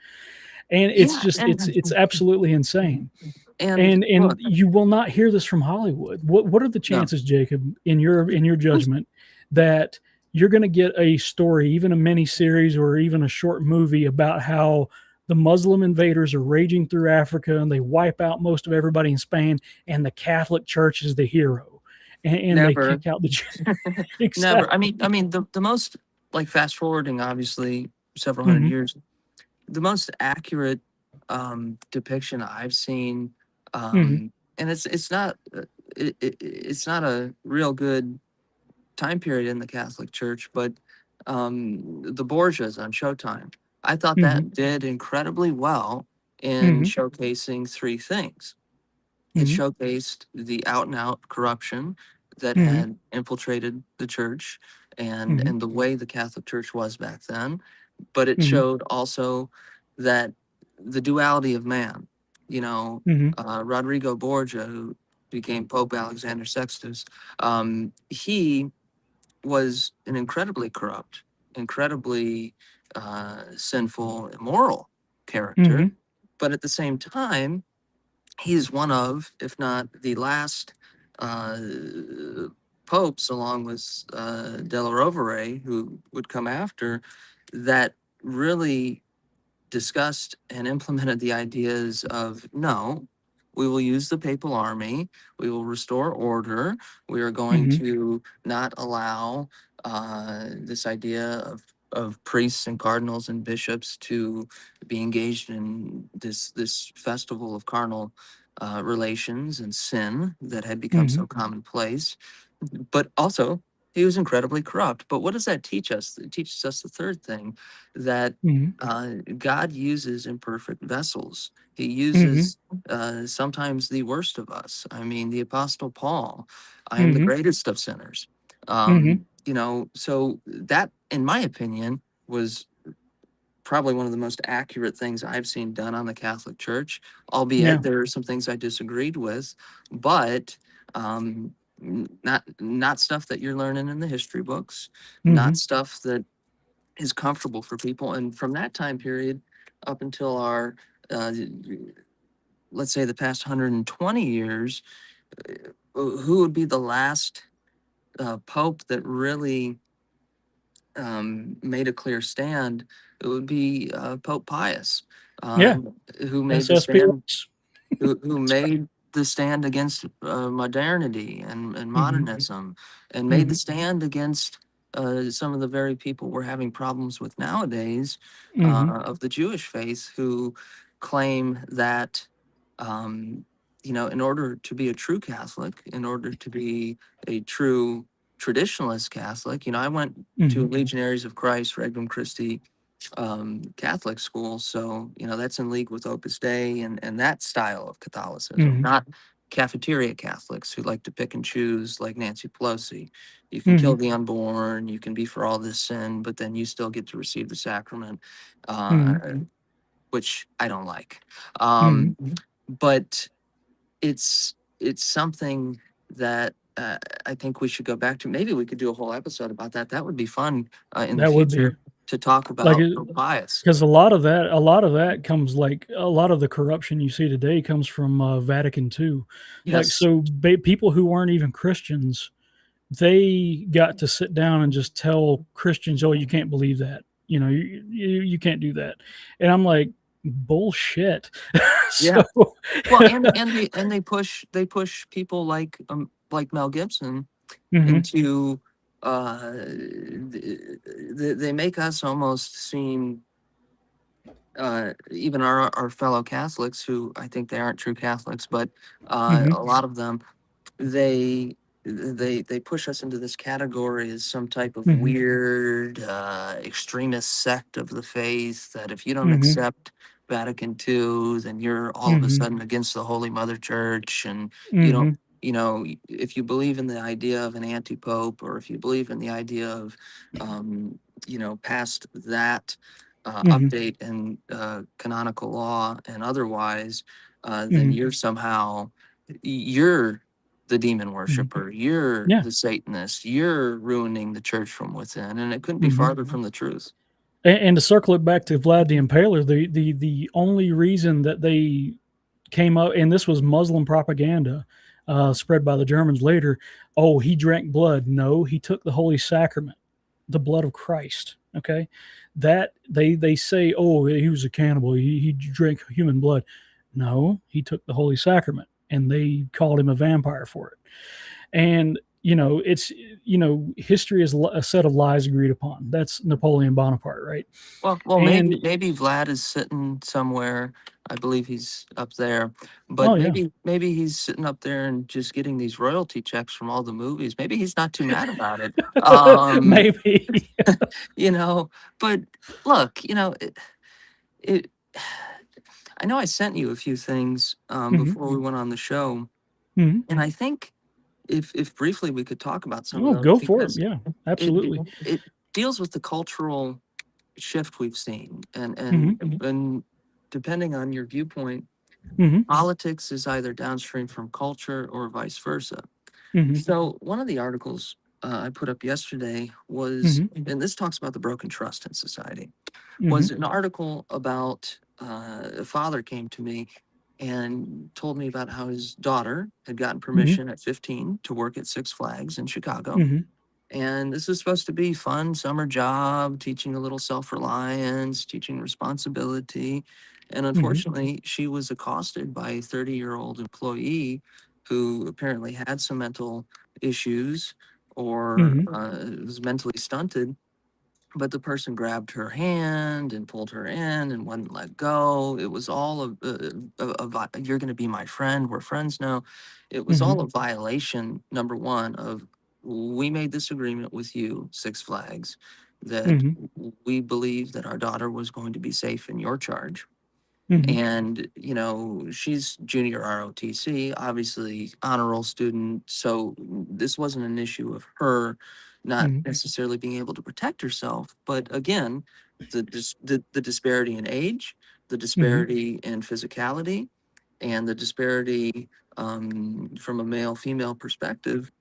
And it's Yeah, just it's absolutely insane. and And look, you will not hear this from Hollywood. What are the no, chances, Jacob, in your judgment, that you're going to get a story, even a mini series or even a short movie, about how the Muslim invaders are raging through Africa and they wipe out most of everybody in Spain, and the Catholic Church is the hero, and they never, kick out the never. exactly. I mean, the most, like, fast forwarding, obviously, several hundred Hmm. years, the most accurate depiction I've seen, Hmm. and it's not it's not a real good time period in the Catholic Church, but the Borgias on Showtime, I thought Hmm. that did incredibly well in Hmm. showcasing three things. It Hmm. showcased the out and out corruption that Hmm. had infiltrated the church, Hmm. and the way the Catholic Church was back then. But it Hmm. showed also that the duality of man. Hmm. Rodrigo Borgia, who became Pope Alexander Sextus, he was an incredibly corrupt, incredibly sinful, immoral character. Hmm. But at the same time, he's one of, if not the last, uh, popes, along with Della Rovere, who would come after, that really discussed and implemented the ideas of, no, we will use the papal army, we will restore order, we are going Hmm. to not allow this idea of priests and cardinals and bishops to be engaged in this festival of carnal relations and sin that had become Hmm. so commonplace. But also, he was incredibly corrupt. But what does that teach us? It teaches us the third thing, that Mhm. God uses imperfect vessels. He Mhm. uses sometimes the worst of us. I mean, the Apostle Paul, I am the Mhm. greatest of sinners. Mhm. So that, in my opinion, was probably one of the most accurate things I've seen done on the Catholic Church, albeit Yeah. there are some things I disagreed with, but not stuff that you're learning in the history books, not Mhm. stuff that is comfortable for people. And from that time period up until our, uh, let's say, the past 120 years, who would be the last pope that really made a clear stand? It would be Pope Pius, uh, Yeah. who made the stand, SSPX. who made the stand against modernity and Mhm. modernism, and made the Mhm. stand against some of the very people we're having problems with nowadays, Mhm. of the Jewish faith, who claim that, in order to be a true Catholic, in order to be a true traditionalist Catholic, I went to Mhm. Legionaries of Christ, Regnum Christi Catholic school. So, that's in league with Opus Dei and that style of Catholicism, Mhm. not cafeteria Catholics who like to pick and choose like Nancy Pelosi. You can kill Mhm. the unborn, you can be for all this sin, but then you still get to receive the sacrament, uh, Mhm. which I don't like. Mhm. But it's something that I think we should go back to. Maybe we could do a whole episode about that. That would be fun in the That would be future to talk like about it, bias. because a lot of that comes like a lot of the corruption you see today comes from Vatican II. Like Yes. so, people who weren't even Christians, they got to sit down and just tell Christians, "Oh, you can't believe that. You can't do that." And I'm like, bullshit. Yeah. So, Well, and they push people like Mel Gibson hmm into they make us almost seem, even our fellow Catholics, who I think they aren't true Catholics, but hmm a lot of them, they they push us into this category as some type of hmm weird extremist sect of the faith, that if you don't hmm accept Vatican II, then you're all of a hmm sudden against the Holy Mother Church, and you don't, hmm if you believe in the idea of an anti-pope, or if you believe in the idea of, past that hmm update in canonical law and otherwise, then hmm you're somehow, you're the demon hmm worshiper, you're yeah. the Satanist, you're ruining the church from within, and it couldn't be hmm farther from the truth. And to circle it back to Vlad the Impaler, the only reason that they came up, and this was Muslim propaganda spread by the Germans later. Oh, he drank blood. No, he took the Holy Sacrament, the blood of Christ. Okay, that they say, oh, he was a cannibal. He drank human blood. No, he took the Holy Sacrament, and they called him a vampire for it. And it's history is a set of lies agreed upon. That's Napoleon Bonaparte, right? Well, And maybe Vlad is sitting somewhere. I believe he's up there, but oh yeah, maybe he's sitting up there and just getting these royalty checks from all the movies. Maybe he's not too mad about it. Um, maybe. you know, but look, it I know I sent you a few things hmm before we went on the show, hmm and I think if briefly we could talk about some of Oh, those, go for it. because Yeah, it absolutely. it deals with the cultural shift we've seen, and hmm depending on your viewpoint, hmm politics is either downstream from culture or vice versa. hmm So one of the articles I put up yesterday was, hmm and this talks about the broken trust in society, hmm was an article about a father came to me and told me about how his daughter had gotten hmm permission at 15 to work at Six Flags in Chicago. hmm And this is supposed to be fun summer job, teaching a little self-reliance, teaching responsibility. And hmm unfortunately, she was accosted by a 30-year-old employee who apparently had some mental issues, or hmm was mentally stunted. But the person grabbed her hand and pulled her in and wouldn't let go. It was all you're going to be my friend. We're friends now. It was hmm all a violation, number one, of we made this agreement with you, Six Flags, that Mm-hmm. we believe that our daughter was going to be safe in your charge. Mm-hmm. And, you know, she's junior ROTC, obviously honor roll student. So this wasn't an issue of her not Mm-hmm. necessarily being able to protect herself. But again, the disparity in age, the Mm-hmm. disparity in physicality, and the disparity from a male female perspective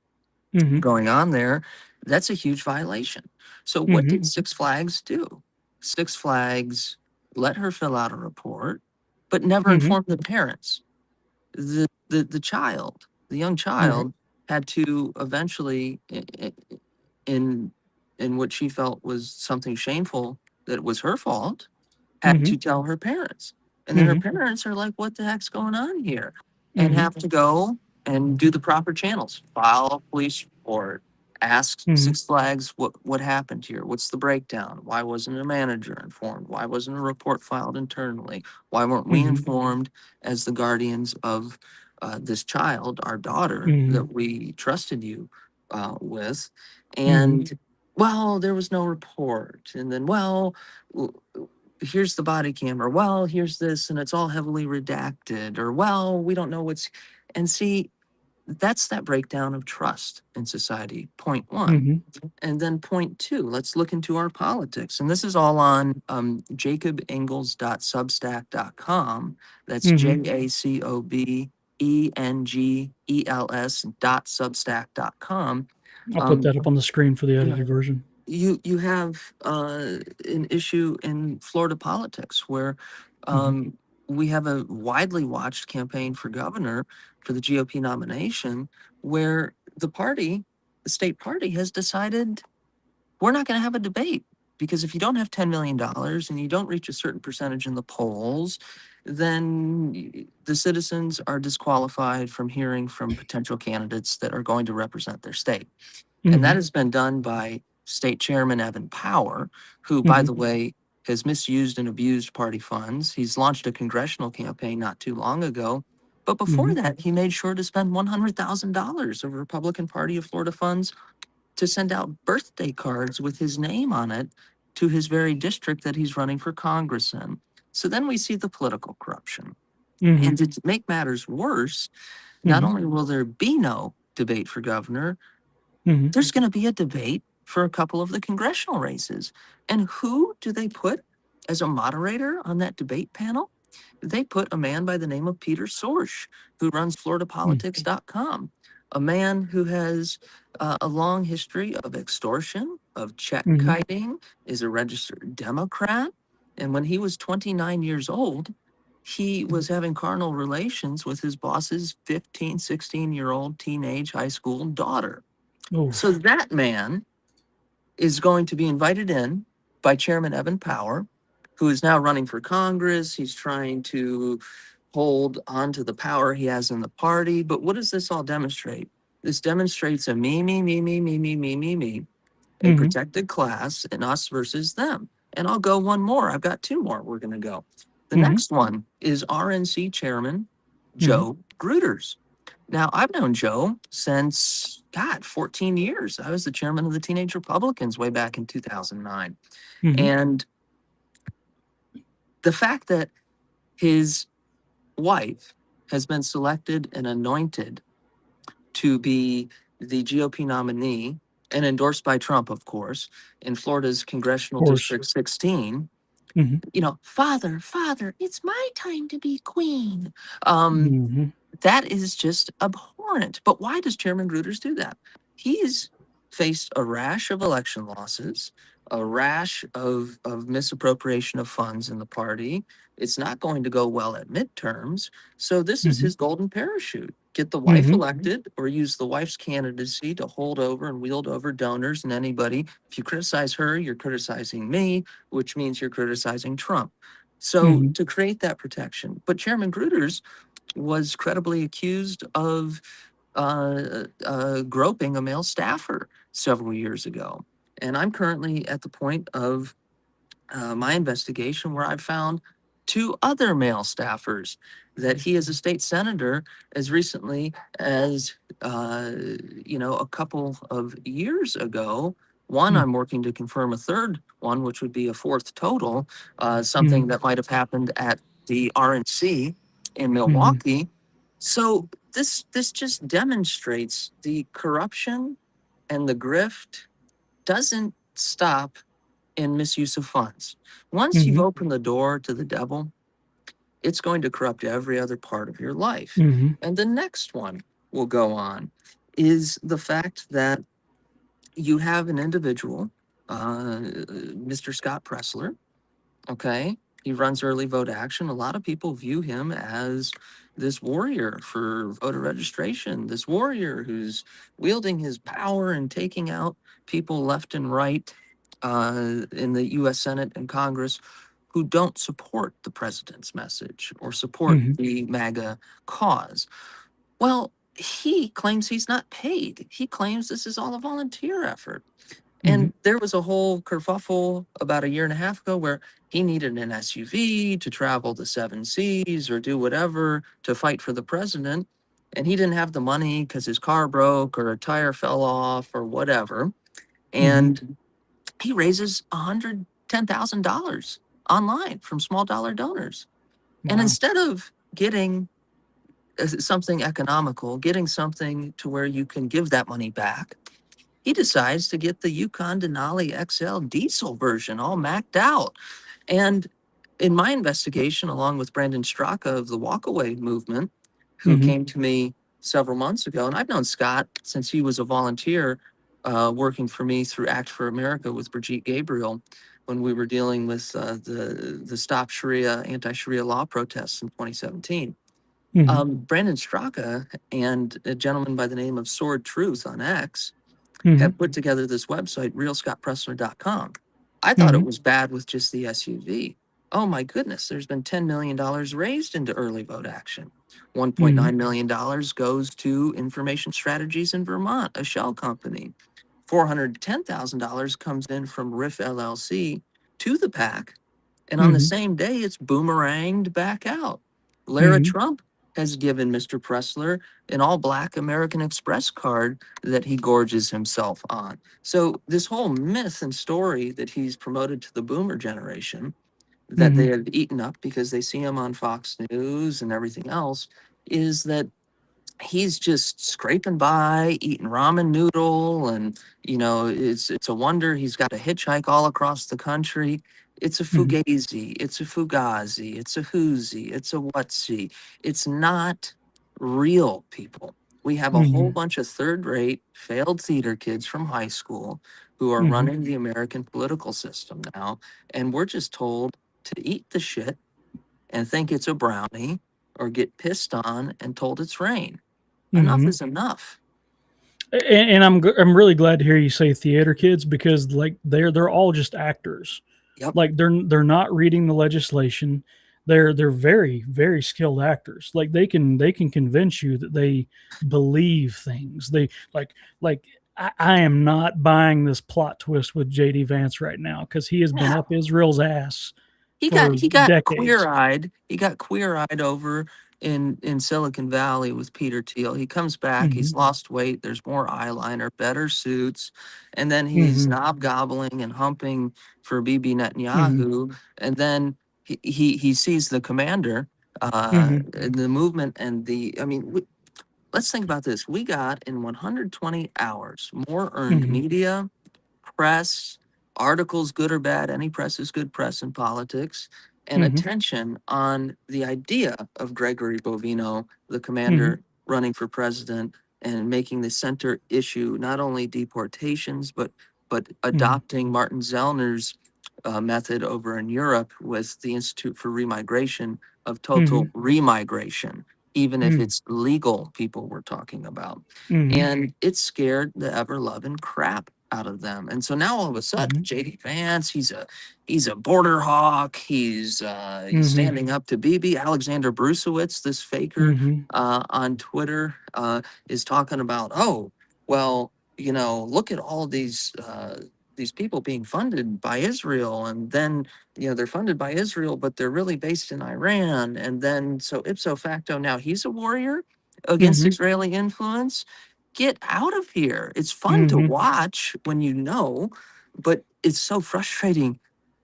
Mm-hmm. going on there, that's a huge violation. So what Mm-hmm. did Six Flags do? Six Flags let her fill out a report, but never Mm-hmm. informed the parents. The child, the young Right. child, had to eventually, in in what she felt was something shameful that was her fault, had Mm-hmm. to tell her parents. And then her Mm-hmm. parents are like, what the heck's going on here? And Mm-hmm. have to go and do the proper channels, file a police report, ask Mm-hmm. Six Flags what happened here? What's the breakdown? Why wasn't a manager informed? Why wasn't a report filed internally? Why weren't we Mm-hmm. informed as the guardians of this child, our daughter, Mm-hmm. that we trusted you with? Mm-hmm. And well, there was no report. And then, well, here's the body camera. Well, here's this, and it's all heavily redacted. Or, well, we don't know what's. And see, that's that breakdown of trust in society. Point one. Mm-hmm. And then point two, let's look into our politics. And this is all on jacobengels.substack.com. That's Mm-hmm. JACOBENGELS.substack.com. I'll put Um, that up on the screen for the edited version. you have an issue in Florida politics where Mm-hmm. we have a widely watched campaign for governor for the GOP nomination where the state party has decided we're not going to have a debate because if you don't have $10 million and you don't reach a certain percentage in the polls, then the citizens are disqualified from hearing from potential candidates that are going to represent their state. And Mm-hmm. that has been done by State Chairman Evan Power, who, by Mm-hmm. the way, has misused and abused party funds. He's launched a congressional campaign not too long ago. But before Mm-hmm. that, he made sure to spend $100,000 of Republican Party of Florida funds to send out birthday cards with his name on it to his very district that he's running for Congress in. So then we see the political corruption. Mm-hmm. And to make matters worse, not Mm-hmm. only will there be no debate for governor, Mm-hmm. there's going to be a debate for a couple of the congressional races. And who do they put as a moderator on that debate panel? They put a man by the name of Peter Sorsch, who runs FloridaPolitics.com, a man who has a long history of extortion, of check Mm-hmm. kiting, is a registered Democrat. And when he was 29 years old, he was having carnal relations with his boss's 15, 16-year-old teenage high school daughter. So Oof. that man is going to be invited in by Chairman Evan Power, who is now running for Congress. He's trying to hold on to the power he has in the party. But what does this all demonstrate? This demonstrates a me, a Mm-hmm. protected class, and us versus them. And I'll go one more. I've got two more we're going to go. The Mm-hmm. next one is RNC Chairman Mm-hmm. Joe Gruters. Now, I've known Joe since, God, 14 years. I was the chairman of the Teenage Republicans way back in 2009. Mm-hmm. And the fact that his wife has been selected and anointed to be the GOP nominee and endorsed by Trump, of course, in Florida's Of Congressional course. District 16, Mm-hmm. father, it's my time to be queen. Um, Mm-hmm. That is just abhorrent. But why does Chairman Gruters do that? He's faced a rash of election losses, a rash of misappropriation of funds in the party. It's not going to go well at midterms. So this is Mm-hmm. his golden parachute. Get the wife Mm-hmm. elected or use the wife's candidacy to hold over and wield over donors and anybody. If you criticize her, you're criticizing me, which means you're criticizing Trump. So Mm-hmm. to create that protection. But Chairman Gruters was credibly accused of groping a male staffer several years ago. And I'm currently at the point of my investigation where I've found two other male staffers that he is a state senator as recently as, a couple of years ago. One, Mm, I'm working to confirm a third one, which would be a fourth total, something mhm, that might have happened at the RNC in mhm, Milwaukee. So this just demonstrates the corruption and the grift doesn't stop in misuse of funds. Once you've mhm, opened the door to the devil, it's going to corrupt every other part of your life. mhm, And the next one will go on is the fact that you have an individual, Mr. Scott Pressler. Okay. He runs early vote action. A lot of people view him as this warrior for voter registration, this warrior who's wielding his power and taking out people left and right in the US Senate and Congress who don't support the president's message or support mhm, the MAGA cause. Well, he claims he's not paid. He claims this is all a volunteer effort. mhm, And there was a whole kerfuffle about a year and a half ago where he needed an SUV to travel the seven seas or do whatever to fight for the president. And he didn't have the money because his car broke or a tire fell off or whatever. mhm. And he raises $110,000 online from small dollar donors. And Wow. instead of getting something economical, getting something to where you can give that money back, he decides to get the Yukon Denali XL diesel version all macked out. And in my investigation, along with Brandon Straka of the Walkaway movement, who Mhm, came to me several months ago, and I've known Scott since he was a volunteer working for me through Act for America with Brigitte Gabriel when we were dealing with the Stop Sharia, anti-Sharia law protests in 2017. mhm, Brandon Straka and a gentleman by the name of Sword Truth on X mhm, have put together this website, realscottpressler.com. I thought it mhm, was bad with just the SUV. Oh my goodness, there's been $10 million raised into early vote action. mhm, $1.9 million goes to Information Strategies in Vermont, a shell company. $410,000 comes in from RIF LLC to the PAC, and on the mhm, same day, it's boomeranged back out. Lara mhm, Trump has given Mr. Pressler an all black American Express card that he gorges himself on. So, this whole myth and story that he's promoted to the boomer generation, that they mhm, have eaten up because they see him on Fox News and everything else, is that he's just scraping by, eating ramen noodle, and it's a wonder he's got a hitchhike all across the country. It's a mhm, fugazi, it's a fugazi, it's a whoozy, it's a whatsy. It's not real, people. We have a whole mhm, bunch of third-rate, failed theater kids from high school who are mhm, running the American political system now, and we're just told to eat the shit and think it's a brownie or get pissed on and told it's rain. Enough mhm. is enough. And I'm really glad to hear you say theater kids because like they're all just actors. Yep. Like they're not reading the legislation. They're very skilled actors. Like they can convince you that they believe things. They like I am not buying this plot twist with JD Vance right now because he has been Yeah. up Israel's ass He got for he got decades. queer-eyed. He got queer-eyed over in Silicon Valley with Peter Thiel. He comes back, he's Hmm. lost weight, there's more eyeliner, better suits, and then he's Hmm. knob-gobbling and humping for Bibi Hmm. Netanyahu. And then he sees the commander, Hmm. the movement and let's think about this. We got in 120 hours more earned Hmm. media, press, articles, good or bad, any press is good press in politics, and Hmm. attention on the idea of Gregory Bovino, the Hmm. commander running for president, and making the center issue not only deportations, but Hmm. adopting Martin Zellner's method over in Europe with the Institute for Remigration of total Hmm. remigration, even if Hmm. it's legal people we're talking about. Hmm. And it scared the ever loving crap out of them. And so now all of a sudden, Hmm. JD Vance, he's a border hawk. He's Hmm. standing up to Bibi. Alexander Brusowitz, this faker Hmm. on Twitter, is talking about, oh, well, look at all of these these people being funded by Israel, and then they're funded by Israel, but they're really based in Iran, and then so ipso facto now he's a warrior against Israeli influence. Get out of here. It's fun to watch when but it's so frustrating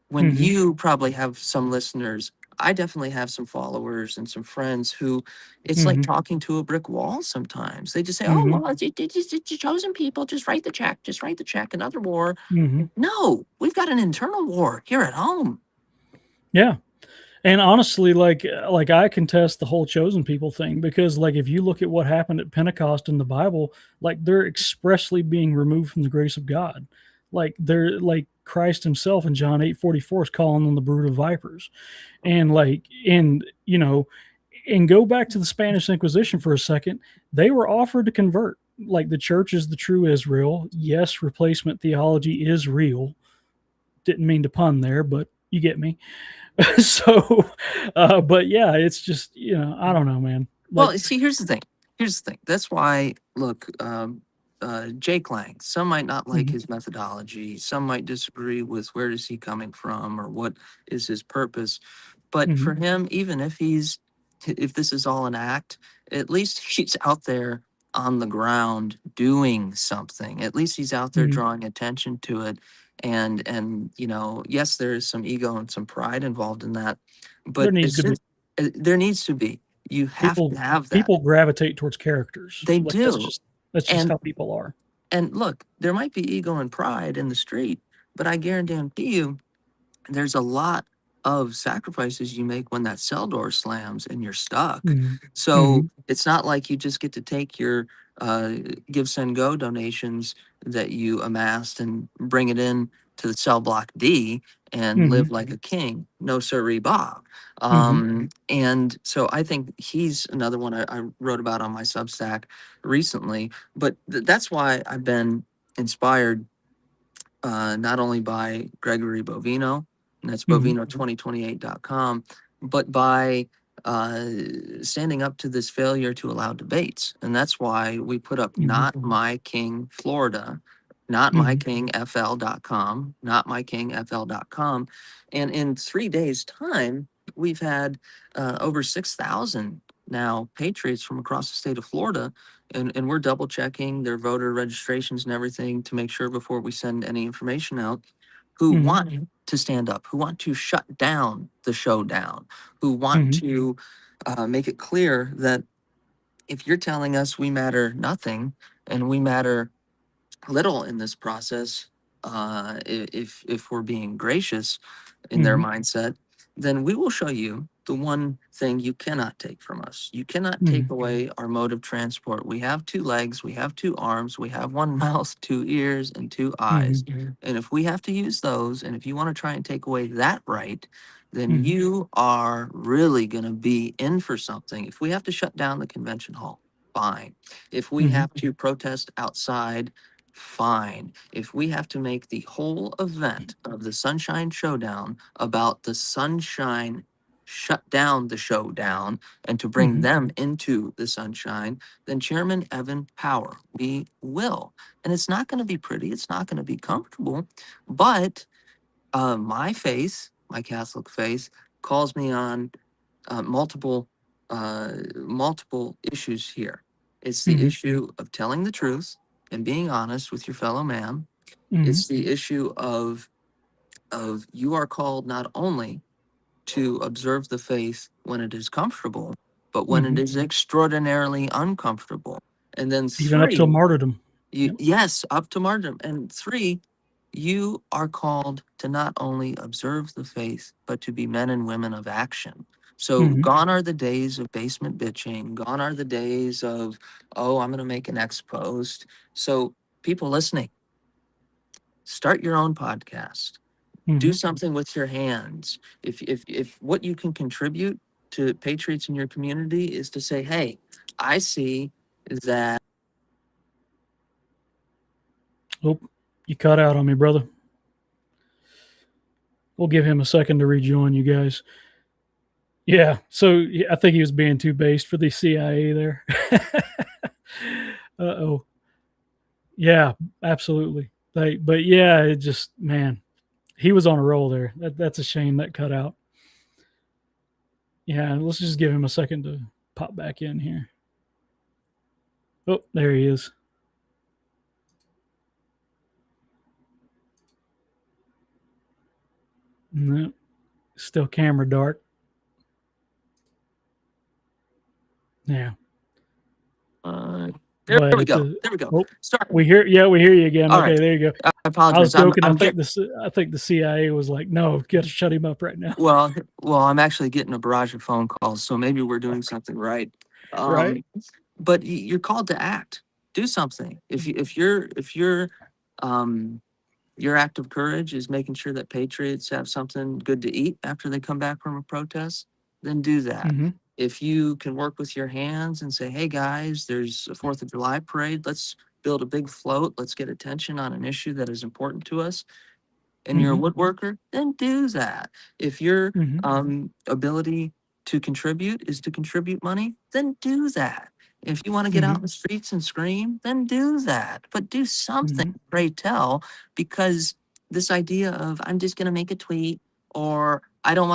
when you probably have some listeners. I definitely have some followers and some friends who it's like talking to a brick wall sometimes. They just say, oh, well, it's chosen people. Just write the check. Just write the check. Another war. No, we've got an internal war here at home. Yeah. And honestly, like I contest the whole chosen people thing, because like if you look at what happened at Pentecost in the Bible, like they're expressly being removed from the grace of God. Like they're like Christ himself in John 8:44 is calling them the brood of vipers. And and go back to the Spanish Inquisition for a second. They were offered to convert. Like the church is the true Israel. Yes, replacement theology is real. Didn't mean to pun there, but you get me. So, but yeah, it's just, I don't know, man. Well, see, here's the thing. That's why, look, Jake Lang, some might not like his methodology. Some might disagree with where is he coming from or what is his purpose. But for him, even if this is all an act, at least he's out there on the ground doing something. At least he's out there drawing attention to it. And yes, there is some ego and some pride involved in that. But there needs to be. You have to have that. People gravitate towards characters. They do. That's just how people are. And look, there might be ego and pride in the street, but I guarantee you there's a lot of sacrifices you make when that cell door slams and you're stuck. So it's not like you just get to take your Give, Send, Go donations that you amassed and bring it in to the cell block D and live like a king. No sirree, Bob. And so I think he's another one I wrote about on my Substack recently. But that's why I've been inspired not only by Gregory Bovino, and that's Bovino2028.com, but by standing up to this failure to allow debates. And that's why we put up Not My King Florida, NotMyKingFL.com, NotMyKingFL.com. And in 3 days' time, we've had over 6,000 now patriots from across the state of Florida. And we're double checking their voter registrations and everything to make sure before we send any information out, who want to stand up, who want to shut down the showdown, who want to make it clear that if you're telling us we matter nothing and we matter little in this process, if we're being gracious in their mindset, then we will show you the one thing you cannot take from us. You cannot take away our mode of transport. We have 2 legs, we have 2 arms, we have 1 mouth, 2 ears, and 2 eyes. And if we have to use those, and if you want to try and take away that right, then you are really going to be in for something. If we have to shut down the convention hall, fine. If we have to protest outside, fine. If we have to make the whole event of the Sunshine Showdown about the sunshine, shut down the showdown, and to bring them into the sunshine, then Chairman Evan Power, we will. And it's not going to be pretty. It's not going to be comfortable. But my faith, my Catholic faith, calls me on multiple issues here. It's the issue of telling the truth and being honest with your fellow man. It's the issue of you are called not only to observe the faith when it is comfortable, but when it is extraordinarily uncomfortable. And then 3, even up to martyrdom. Yes, up to martyrdom. And 3, you are called to not only observe the faith, but to be men and women of action. So gone are the days of basement bitching. Gone are the days of, oh, I'm going to make an X post. So people listening, start your own podcast. Do something with your hands. If what you can contribute to patriots in your community is to say, hey, I see that. Oh, you cut out on me, brother. We'll give him a second to rejoin you guys. Yeah, so I think he was being too based for the CIA there. Uh-oh. Yeah, absolutely. Like, but yeah, it just, man, he was on a roll there. That's a shame that cut out. Yeah, let's just give him a second to pop back in here. Oh, there he is. No, still camera dark. Yeah. There But we it's go. a, There we go. oh, Start. we hear you again. All Okay, right. there you go. I I apologize. was joking. I'm I think the CIA was like, no, got to shut him up right now. well, I'm actually getting a barrage of phone calls, so maybe we're doing something right. Right. But you're called to act. Do something. If um your act of courage is making sure that patriots have something good to eat after they come back from a protest, then do that. Mm-hmm. If you can work with your hands and say, hey guys, there's a 4th of July parade, let's build a big float, let's get attention on an issue that is important to us, and you're a Mm-hmm. woodworker, then do that. If your Mm-hmm. ability to contribute is to contribute money, then do that. If you want to get Mm-hmm. out in the streets and scream, then do that. But do something, Mm-hmm. pray tell, because this idea of I'm just going to make a tweet, or I don't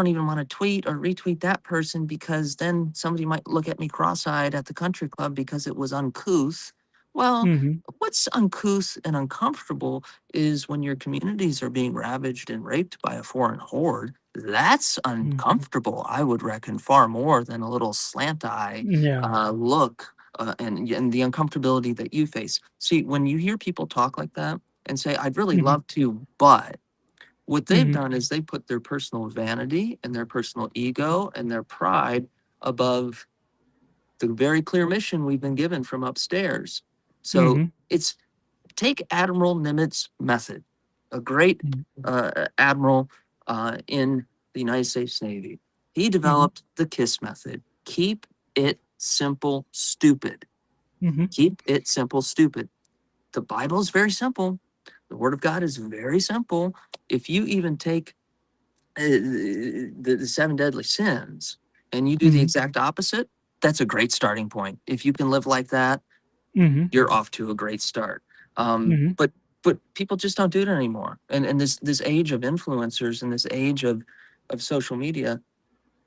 even want to tweet or retweet that person because then somebody might look at me cross-eyed at the country club because it was uncouth. Well, Mm-hmm. what's uncouth and uncomfortable is when your communities are being ravaged and raped by a foreign horde. That's uncomfortable, I would reckon, far more than a little slant eye Yeah. look and the uncomfortability that you face. See, when you hear people talk like that and say, I'd really Mm-hmm. love to, but what they've Mm-hmm. done is they put their personal vanity and their personal ego and their pride above the very clear mission we've been given from upstairs. So Mm-hmm. it's take Admiral Nimitz' method, a great admiral in the United States Navy. He Mm-hmm. developed the KISS method. Keep it simple, stupid. Mm-hmm. Keep it simple, stupid. The Bible is very simple. The Word of God is very simple. If you even take the 7 deadly sins and you do the Mm-hmm. exact opposite, that's a great starting point. If you can live like that, Mm-hmm. you're off to a great start. Mm-hmm. But people just don't do it anymore. And this age of influencers and this age of social media,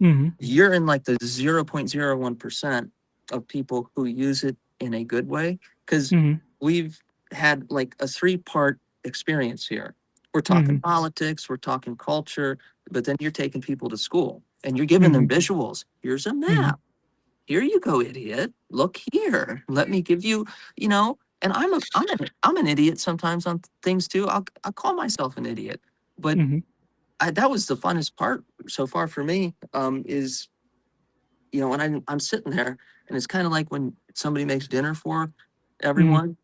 Mm-hmm. you're in like the 0.01% of people who use it in a good way. Because Mm-hmm. we've had like a 3-part experience here. We're Mm-hmm. talking politics, we're talking culture, but then you're taking people to school and you're giving Mm-hmm. them visuals. Here's a Mm-hmm. map. Here you go, idiot. Look here. Let me give you, you know, and I'm an idiot sometimes on things too. I'll call myself an idiot. But Mm-hmm. that was the funnest part so far for me, is, when I'm sitting there and it's kind of like when somebody makes dinner for Mm-hmm. everyone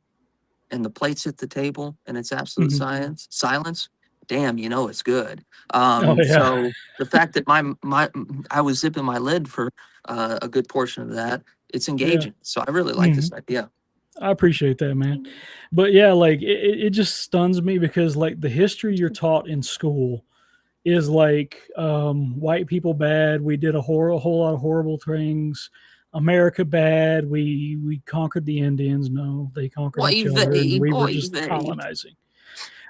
and the plates hit the table and it's absolute Mm-hmm. silence. Damn, it's good. Oh yeah. So the fact that I was zipping my lid for a good portion of that, it's Yeah. engaging. So I really like Mm-hmm. this idea. I appreciate that, man. But yeah, like it just stuns me because like the history you're taught in school is like white people bad. We did a whole lot of horrible things. America bad. We conquered the Indians. No, they conquered Oy each other, and vey, we were oy just vey. colonizing.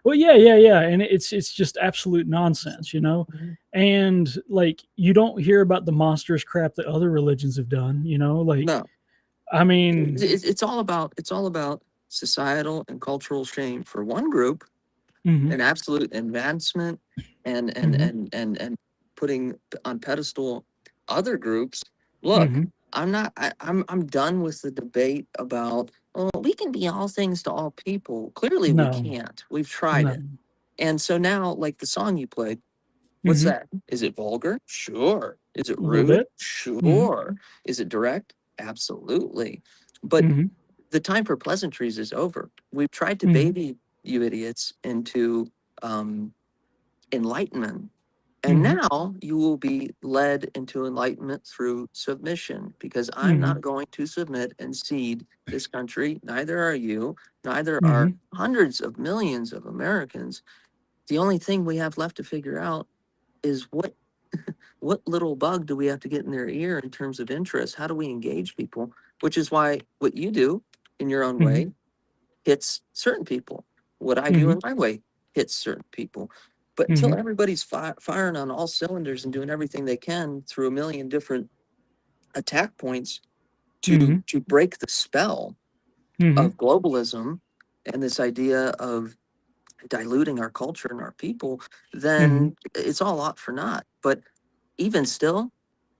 Well, yeah, and it's just absolute nonsense, you know. And like you don't hear about the monstrous crap that other religions have done, you know. Like No, I mean, it's all about societal and cultural shame for one group, hmm an absolute advancement, hmm and putting on pedestal other groups. Look, hmm I'm done with the debate about, oh, we can be all things to all people. Clearly we no, can't. We've tried no, it. And so now, like the song you played, what's hmm that? Is it vulgar? Sure. Is it a little rude? bit, hmm Sure. Is it direct? Absolutely. But hmm the time for pleasantries is over. We've tried to hmm baby you idiots into um, enlightenment. And hmm now you will be led into enlightenment through submission, because I'm hmm not going to submit and cede this country. Neither are you. Neither are hmm hundreds of millions of Americans. The only thing we have left to figure out is what little bug do we have to get in their ear in terms of interest? How do we engage people? Which is why what you do in your own hmm way hits certain people. What I do in my way hits certain people. But until everybody's firing on all cylinders and doing everything they can through a million different attack points to break the spell of globalism and this idea of diluting our culture and our people, then it's all out for naught. But even still,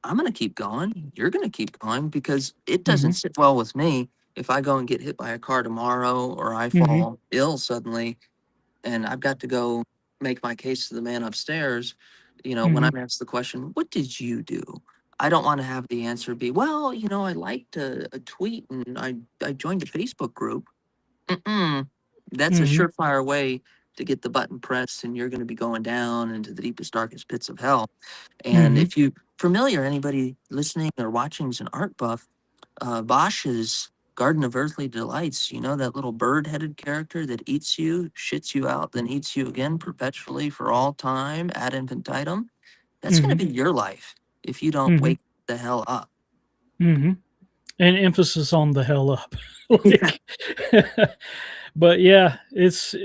I'm going to keep going. You're going to keep going because it doesn't sit well with me if I go and get hit by a car tomorrow or I fall ill suddenly and I've got to go make my case to the man upstairs. When I'm asked the question, what did you do? I don't want to have the answer be, well, I liked a tweet and I joined a Facebook group. Mm-mm. That's a surefire way to get the button pressed, and you're going to be going down into the deepest, darkest pits of hell. And if you familiar, anybody listening or watching is an art buff, Bosch's Garden of Earthly Delights, that little bird-headed character that eats you, shits you out, then eats you again perpetually for all time ad infinitum. That's going to be your life if you don't wake the hell up. And emphasis on the hell up. But yeah, it's,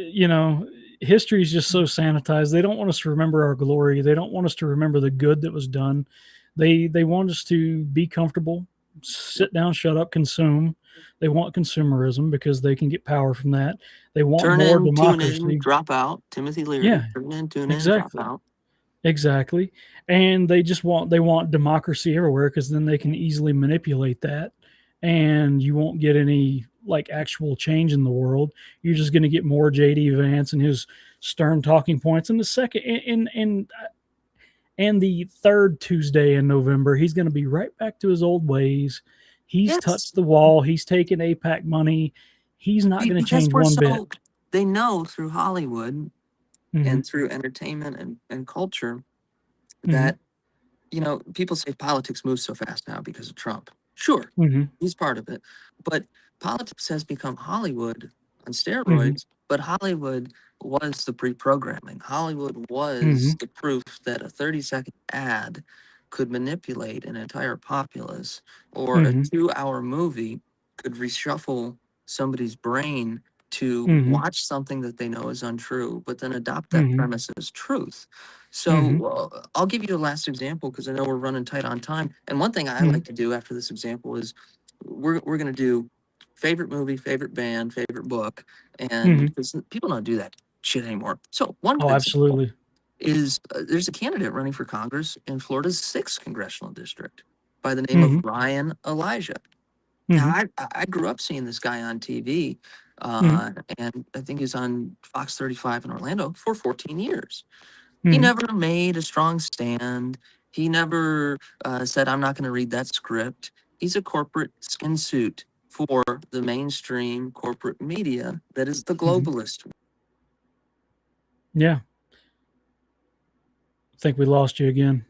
history is just so sanitized. They don't want us to remember our glory. They don't want us to remember the good that was done. They want us to be comfortable, sit down, shut up, consume. They want consumerism because they can get power from that. They want Turn more in, democracy. tune in, drop out. Timothy Leary. Yeah, turn in, tune exactly. in, drop out. Exactly. And they want democracy everywhere because then they can easily manipulate that and you won't get any like actual change in the world. You're just going to get more JD Vance and his stern talking points. And the second and the third Tuesday in November, he's going to be right back to his old ways. He's touched the wall. He's taken APAC money. He's not going to change one bit. They know through Hollywood and through entertainment and culture that, people say politics moves so fast now because of Trump. Sure, he's part of it. But politics has become Hollywood on steroids, but Hollywood was the pre-programming. Hollywood was the proof that a 30-second ad could manipulate an entire populace, or a 2-hour movie could reshuffle somebody's brain to watch something that they know is untrue, but then adopt that premise as truth. So I'll give you a last example because I know we're running tight on time. And one thing I like to do after this example is we're going to do favorite movie, favorite band, favorite book, and because people don't do that shit anymore. So one good absolutely is there's a candidate running for Congress in Florida's 6th congressional district by the name of Ryan Elijah. Now, I grew up seeing this guy on TV, and I think he's on Fox 35 in Orlando for 14 years. He never made a strong stand. He never said, I'm not going to read that script. He's a corporate skin suit for the mainstream corporate media that is the globalist. Yeah. I think we lost you again.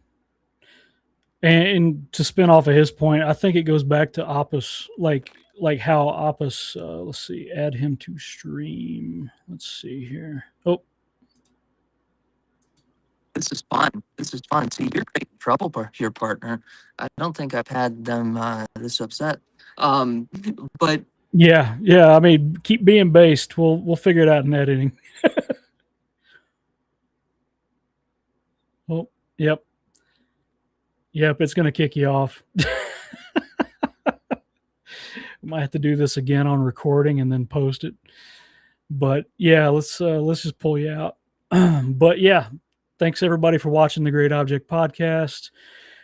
And to spin off of his point, I think it goes back to Opus, like how Opus, let's see, add him to stream. Let's see here. Oh. This is fun. See, you're creating trouble here, partner. I don't think I've had them this upset. But yeah. I mean, keep being based. We'll figure it out in editing. Oh, yep. It's going to kick you off. Might have to do this again on recording and then post it. But yeah, let's just pull you out. But yeah, thanks everybody for watching the Great Object Podcast.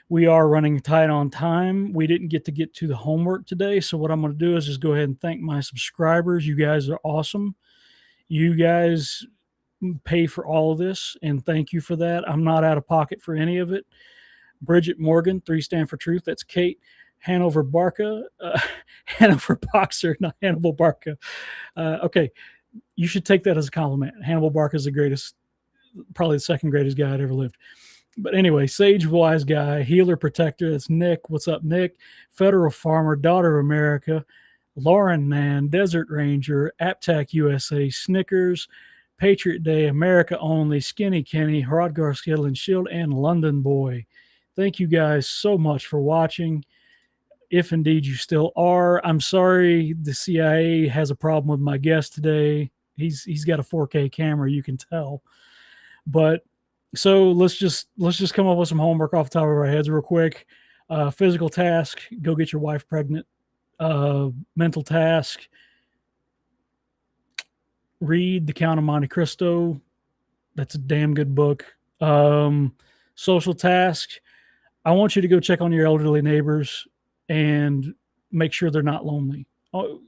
We are running tight on time. We didn't get to the homework today. So what I'm going to do is just go ahead and thank my subscribers. You guys are awesome. You guys pay for all of this, and thank you for that. I'm not out of pocket for any of it. Bridget Morgan, 3 stand for truth. That's Kate. Hanover Barca, Hanover Boxer, not Hannibal Barca. Okay, you should take that as a compliment. Hannibal Barca is the greatest, probably the second greatest guy that ever lived. But anyway, Sage Wise Guy, Healer Protector, that's Nick. What's up, Nick? Federal Farmer, Daughter of America, Lauren Mann, Desert Ranger, ApTac USA, Snickers, Patriot Day, America Only, Skinny Kenny, Hrodgar Skittle and Shield, and London Boy. Thank you guys so much for watching. if indeed you still are. I'm sorry, the CIA has a problem with my guest today. He's got a 4K camera, you can tell. But so let's just come up with some homework off the top of our heads real quick. Physical task: go get your wife pregnant. Mental task: read The Count of Monte Cristo. That's a damn good book. Social task: I want you to go check on your elderly neighbors and make sure they're not lonely.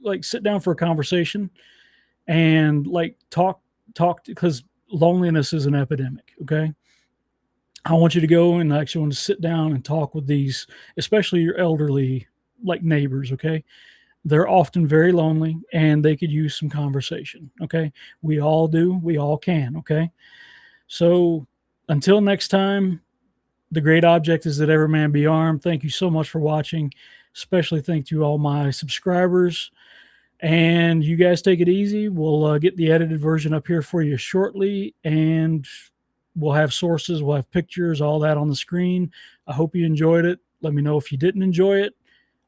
Like, sit down for a conversation and like talk, because loneliness is an epidemic. Okay. I want you to go and actually want to sit down and talk with these, especially your elderly like neighbors. Okay. They're often very lonely and they could use some conversation. Okay. We all do. We all can. Okay. So until next time, the great object is that every man be armed. Thank you so much for watching. Especially thank you all my subscribers. And you guys take it easy. We'll get the edited version up here for you shortly. And we'll have sources. We'll have pictures, all that on the screen. I hope you enjoyed it. Let me know if you didn't enjoy it.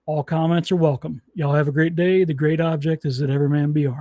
All comments are welcome. Y'all have a great day. The great object is that every man be armed.